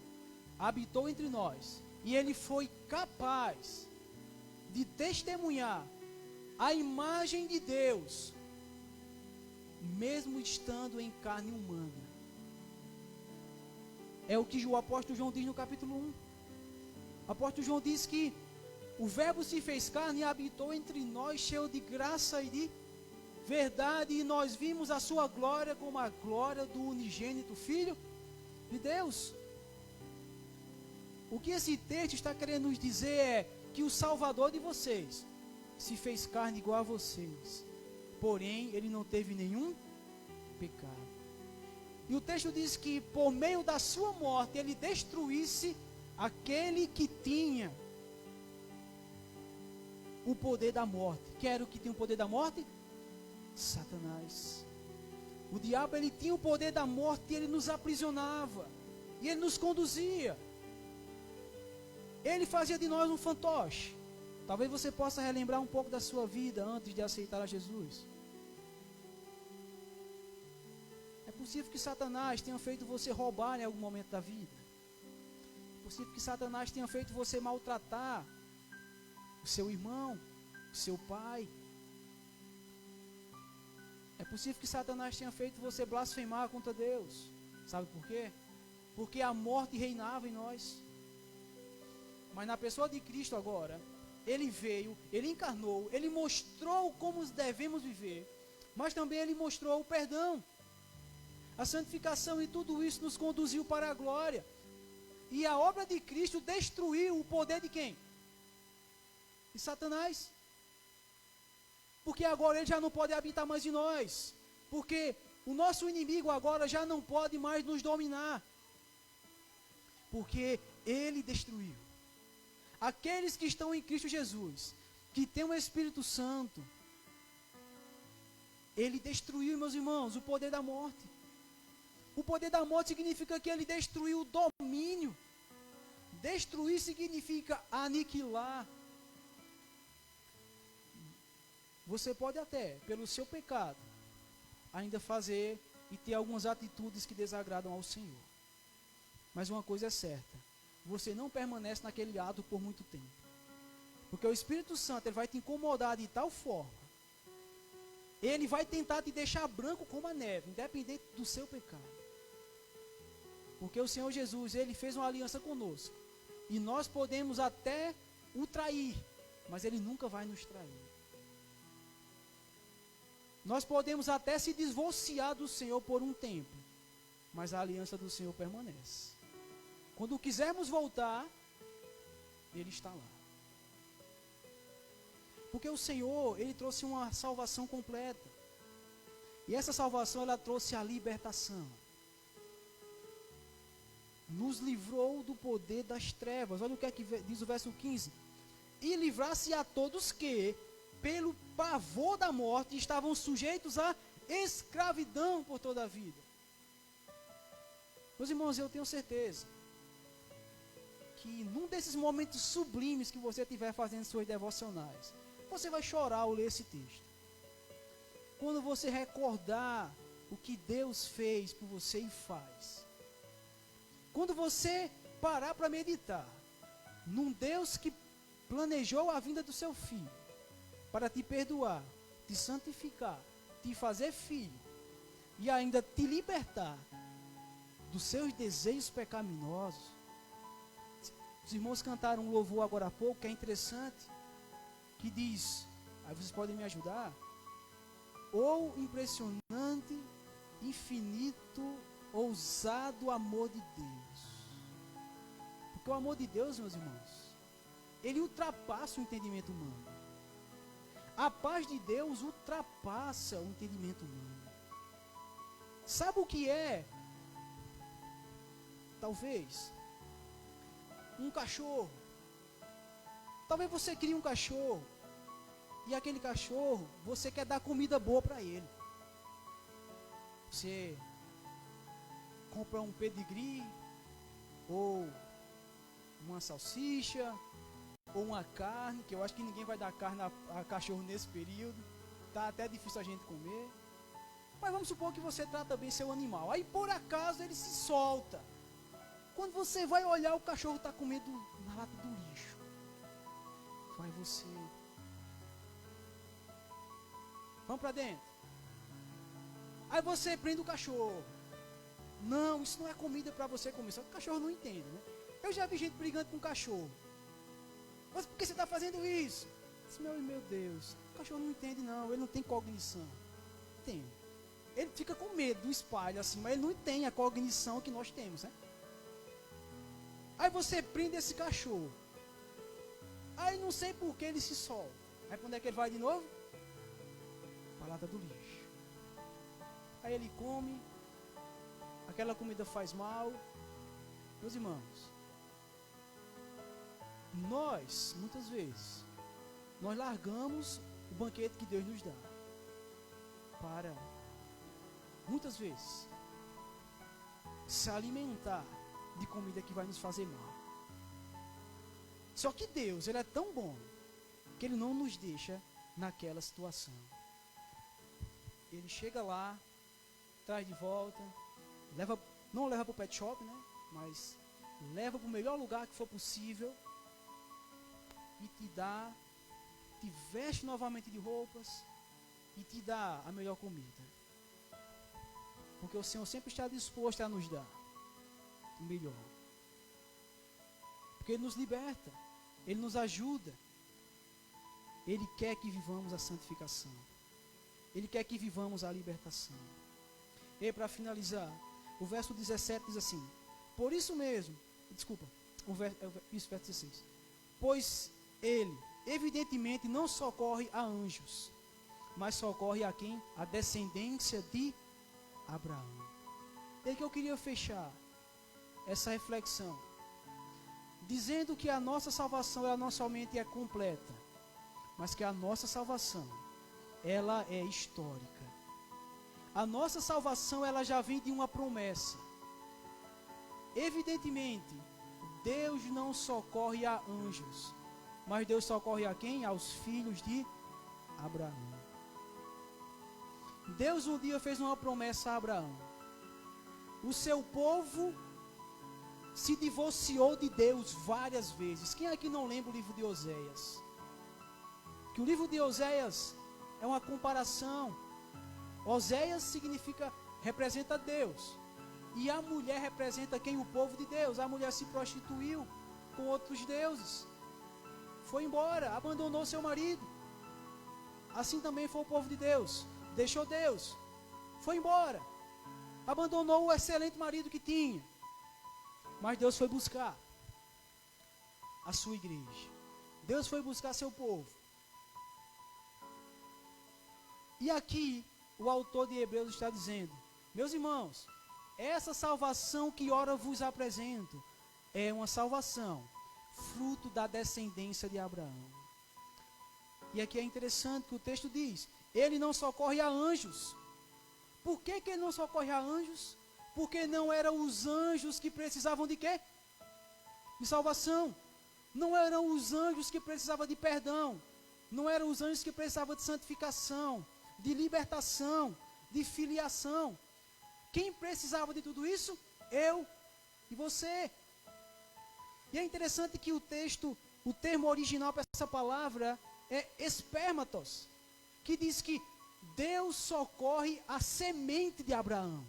habitou entre nós, e ele foi capaz de testemunhar a imagem de Deus, mesmo estando em carne humana. É o que o apóstolo João diz no capítulo 1. O apóstolo João diz que o verbo se fez carne e habitou entre nós, cheio de graça e de verdade, e nós vimos a sua glória como a glória do unigênito Filho de Deus. O que esse texto está querendo nos dizer é que o Salvador de vocês se fez carne igual a vocês, porém ele não teve nenhum pecado. E o texto diz que por meio da sua morte ele destruísse aquele que tinha o poder da morte. Quem era o que tinha o poder da morte? Satanás. O diabo, ele tinha o poder da morte e ele nos aprisionava. E ele nos conduzia. Ele fazia de nós um fantoche. Talvez você possa relembrar um pouco da sua vida antes de aceitar a Jesus. É possível que Satanás tenha feito você roubar em algum momento da vida. É possível que Satanás tenha feito você maltratar o seu irmão, o seu pai. É possível que Satanás tenha feito você blasfemar contra Deus. Sabe por quê? Porque a morte reinava em nós. Mas na pessoa de Cristo agora, ele veio, ele encarnou, ele mostrou como devemos viver, mas também ele mostrou o perdão. A santificação e tudo isso nos conduziu para a glória. E a obra de Cristo destruiu o poder de quem? De Satanás. Porque agora ele já não pode habitar mais em nós. Porque o nosso inimigo agora já não pode mais nos dominar. Porque ele destruiu. Aqueles que estão em Cristo Jesus, que têm o Espírito Santo, ele destruiu, meus irmãos, o poder da morte. O poder da morte significa que ele destruiu o domínio. Destruir significa aniquilar. Você pode até, pelo seu pecado, ainda fazer e ter algumas atitudes que desagradam ao Senhor. Mas uma coisa é certa, você não permanece naquele ato por muito tempo. Porque o Espírito Santo ele vai te incomodar de tal forma, ele vai tentar te deixar branco como a neve, independente do seu pecado. Porque o Senhor Jesus, ele fez uma aliança conosco. E nós podemos até o trair, mas ele nunca vai nos trair. Nós podemos até se divorciar do Senhor por um tempo, mas a aliança do Senhor permanece. Quando quisermos voltar, ele está lá. Porque o Senhor, ele trouxe uma salvação completa. E essa salvação, ela trouxe a libertação. Nos livrou do poder das trevas. Olha o que é que diz o verso 15. E livrar-se a todos que, pelo pavor da morte, estavam sujeitos à escravidão por toda a vida. Meus irmãos, eu tenho certeza que num desses momentos sublimes que você estiver fazendo suas devocionais, você vai chorar ao ler esse texto. Quando você recordar o que Deus fez por você e faz. Quando você parar para meditar num Deus que planejou a vinda do seu filho para te perdoar, te santificar, te fazer filho e ainda te libertar, dos seus desejos pecaminosos. Os irmãos cantaram um louvor agora há pouco, que é interessante, que diz, aí vocês podem me ajudar, ou impressionante, infinito, ousado amor de Deus. Porque o amor de Deus, meus irmãos, ele ultrapassa o entendimento humano. A paz de Deus ultrapassa o entendimento humano. Sabe o que é? Talvez um cachorro. Talvez você crie um cachorro e aquele cachorro, você quer dar comida boa para ele. Você compra um pedigree ou uma salsicha ou uma carne, que eu acho que ninguém vai dar carne a cachorro nesse período. Tá até difícil a gente comer. Mas vamos supor que você trata bem seu animal. Aí por acaso ele se solta. Quando você vai olhar, o cachorro está comendo na lata do lixo. Vai você. Vamos para dentro. Aí você prende o cachorro. Não, isso não é comida para você comer. Só que o cachorro não entende, né? Eu já vi gente brigando com o cachorro. Mas por que você está fazendo isso? Disse, meu Deus, o cachorro não entende não, ele não tem cognição. Tem. Ele fica com medo do espalho assim, mas ele não tem a cognição que nós temos, né? Aí você prende esse cachorro. Aí não sei por que ele se solta. Aí quando é que ele vai de novo? Para a lata do lixo. Aí ele come. Aquela comida faz mal. Meus irmãos, nós, muitas vezes, nós largamos o banquete que Deus nos dá para, muitas vezes, se alimentar de comida que vai nos fazer mal. Só que Deus, Ele é tão bom que Ele não nos deixa naquela situação. Ele chega lá, traz de volta, não leva para o pet shop, né? Mas leva para o melhor lugar que for possível e te veste novamente de roupas e te dá a melhor comida. Porque o Senhor sempre está disposto a nos dar o melhor. Porque Ele nos liberta, Ele nos ajuda. Ele quer que vivamos a santificação. Ele quer que vivamos a libertação. E para finalizar, o verso 17 diz assim: por isso mesmo, verso 16. Pois Ele, evidentemente, não socorre a anjos, mas socorre a quem? A descendência de Abraão. É que eu queria fechar essa reflexão dizendo que a nossa salvação, ela não somente é completa, mas que a nossa salvação, ela é histórica. A nossa salvação, ela já vem de uma promessa. Evidentemente, Deus não socorre a anjos, mas Deus socorre a quem? Aos filhos de Abraão. Deus um dia fez uma promessa a Abraão. O seu povo se divorciou de Deus várias vezes. Quem aqui não lembra o livro de Oséias? Que o livro de Oséias é uma comparação. Oséias representa Deus. E a mulher representa quem? O povo de Deus. A mulher se prostituiu com outros deuses. Foi embora, abandonou seu marido. Assim também foi o povo de Deus. Deixou Deus, foi embora, abandonou o excelente marido que tinha. Mas Deus foi buscar a sua igreja. Deus foi buscar seu povo. E aqui o autor de Hebreus está dizendo: meus irmãos, essa salvação que ora vos apresento é uma salvação fruto da descendência de Abraão. E aqui é interessante que o texto diz: Ele não socorre a anjos. Por que Ele não socorre a anjos? Porque não eram os anjos que precisavam de quê? De salvação. Não eram os anjos que precisavam de perdão. Não eram os anjos que precisavam de santificação, de libertação, de filiação. Quem precisava de tudo isso? Eu e você. E é interessante que o termo original para essa palavra é espermatos, que diz que Deus socorre a semente de Abraão.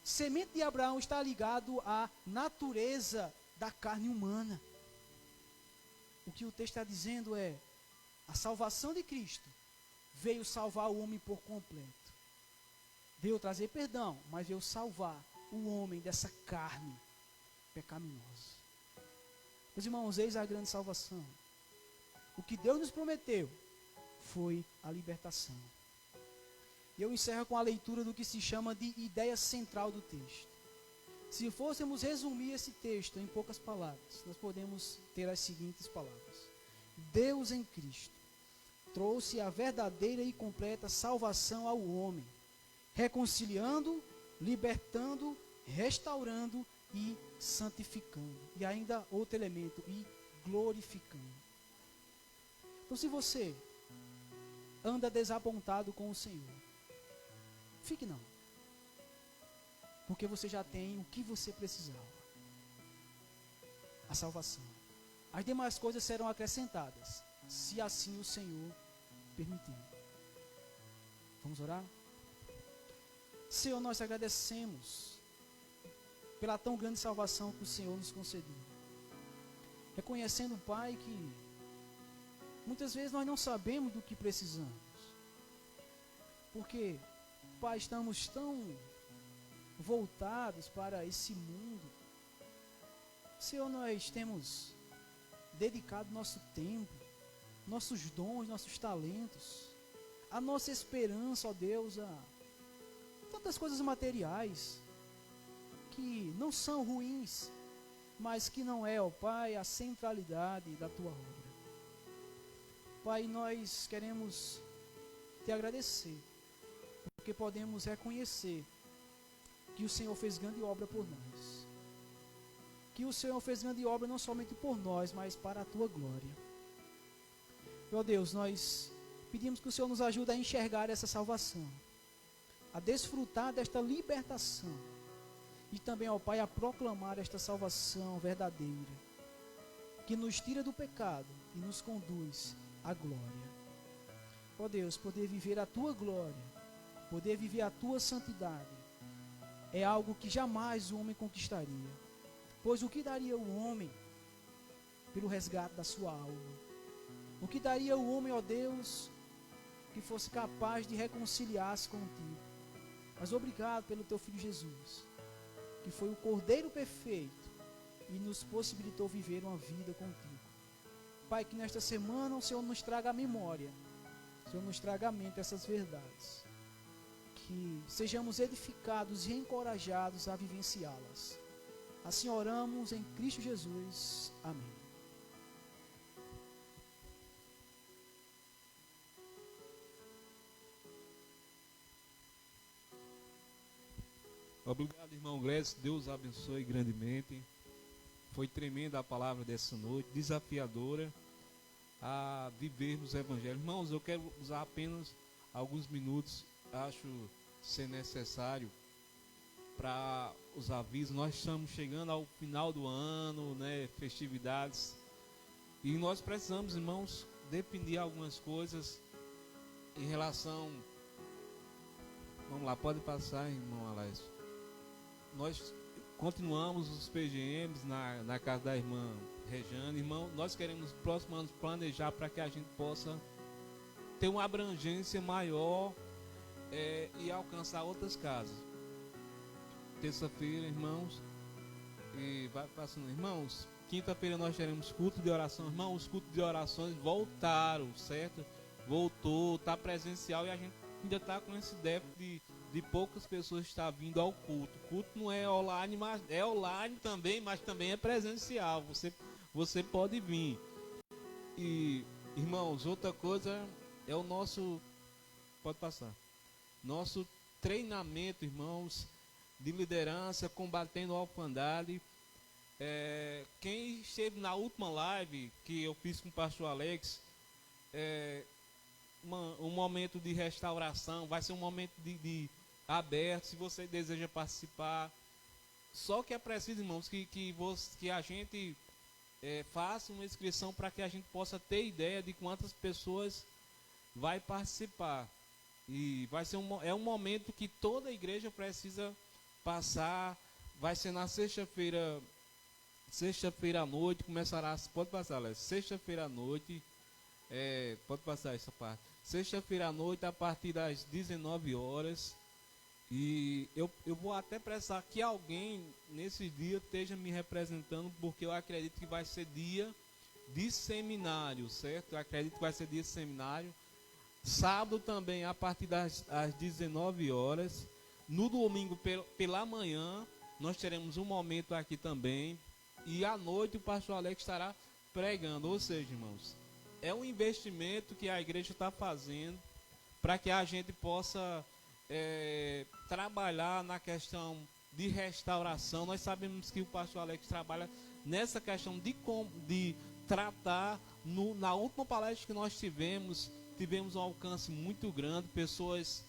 Semente de Abraão está ligado à natureza da carne humana. O que o texto está dizendo é: a salvação de Cristo veio salvar o homem por completo. Veio trazer perdão, mas veio salvar o homem dessa carne pecaminosa. Meus irmãos, eis a grande salvação. O que Deus nos prometeu foi a libertação. E eu encerro com a leitura do que se chama de ideia central do texto. Se fôssemos resumir esse texto em poucas palavras, nós podemos ter as seguintes palavras: Deus em Cristo trouxe a verdadeira e completa salvação ao homem, reconciliando, libertando, restaurando e santificando. E ainda outro elemento, e glorificando. Então, se você anda desapontado com o Senhor, fique não. Porque você já tem o que você precisava. A salvação. As demais coisas serão acrescentadas, se assim o Senhor permitir. Vamos orar? Senhor, nós agradecemos pela tão grande salvação que o Senhor nos concedeu. Reconhecendo, Pai, que muitas vezes nós não sabemos do que precisamos. Porque, Pai, estamos tão voltados para esse mundo. Senhor, nós temos dedicado nosso tempo, nossos dons, nossos talentos, a nossa esperança, ó Deus, a tantas coisas materiais que não são ruins, mas que não é, ó Pai, a centralidade da Tua obra. Pai, nós queremos Te agradecer, porque podemos reconhecer que o Senhor fez grande obra por nós. Que o Senhor fez grande obra não somente por nós, mas para a Tua glória. Meu Deus, nós pedimos que o Senhor nos ajude a enxergar essa salvação, a desfrutar desta libertação e também, ó Pai, a proclamar esta salvação verdadeira, que nos tira do pecado e nos conduz à glória. Ó Deus, poder viver a Tua glória, poder viver a Tua santidade, é algo que jamais o homem conquistaria. Pois o que daria o homem pelo resgate da sua alma? O que daria o homem, ó Deus, que fosse capaz de reconciliar-se contigo? Mas obrigado pelo Teu Filho Jesus, que foi o Cordeiro perfeito e nos possibilitou viver uma vida contigo. Pai, que nesta semana o Senhor nos traga a memória, o Senhor nos traga à mente essas verdades, que sejamos edificados e encorajados a vivenciá-las. Assim oramos em Cristo Jesus. Amém. Obrigado, irmão Glécio. Deus abençoe grandemente. Foi tremenda a palavra dessa noite, desafiadora a vivermos o Evangelho. Irmãos, eu quero usar apenas alguns minutos, acho ser necessário, para os avisos. Nós estamos chegando ao final do ano, né, festividades, e nós precisamos, irmãos, definir algumas coisas em relação... Vamos lá, pode passar, irmão Alessio. Nós continuamos os PGMs na casa da irmã Rejane. Irmão, nós queremos nos próximos anos planejar para que a gente possa ter uma abrangência maior e alcançar outras casas. Terça-feira, irmãos, e vai passando, irmãos. Quinta-feira nós teremos culto de oração. Irmãos, os cultos de orações voltaram, certo? Voltou, está presencial, e a gente ainda está com esse déficit de poucas pessoas estar vindo ao culto. O culto não é online, mas é online também, mas também é presencial. Você pode vir. E, irmãos, outra coisa é o nosso... Pode passar. Nosso treinamento, irmãos, de liderança, combatendo a orfandade. Quem esteve na última live que eu fiz com o pastor Alex, um momento de restauração, vai ser um momento de aberto, se você deseja participar. Só que é preciso, irmãos, que a gente faça uma inscrição para que a gente possa ter ideia de quantas pessoas vai participar. E vai ser um momento que toda a igreja precisa passar, vai ser na sexta-feira à noite, começará, pode passar, Alex, sexta-feira à noite, pode passar essa parte, sexta-feira à noite, a partir das 19 horas, e eu vou até precisar que alguém, nesse dia, esteja me representando, porque eu acredito que vai ser dia de seminário, certo? Eu acredito que vai ser dia de seminário. Sábado também, a partir das 19 horas. No domingo, pela manhã, nós teremos um momento aqui também. E à noite, o pastor Alex estará pregando. Ou seja, irmãos, é um investimento que a igreja está fazendo para que a gente possa trabalhar na questão de restauração. Nós sabemos que o pastor Alex trabalha nessa questão de tratar. Na última palestra que nós tivemos um alcance muito grande. Pessoas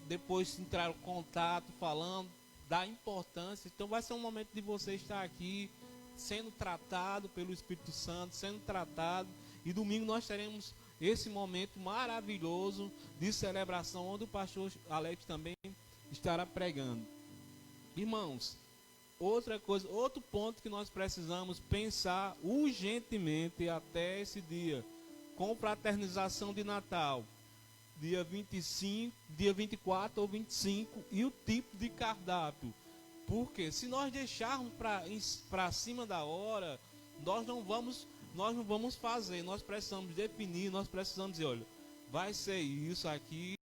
depois entraram em contato falando da importância. Então vai ser um momento de você estar aqui sendo tratado pelo Espírito Santo, sendo tratado. E domingo nós teremos esse momento maravilhoso de celebração, onde o pastor Alex também estará pregando. Irmãos, outra coisa, outro ponto que nós precisamos pensar urgentemente até esse dia, confraternização de Natal, dia 25, dia 24 ou 25, e o tipo de cardápio. Porque se nós deixarmos para cima da hora, nós não vamos fazer. Nós precisamos definir, nós precisamos dizer, olha, vai ser isso aqui.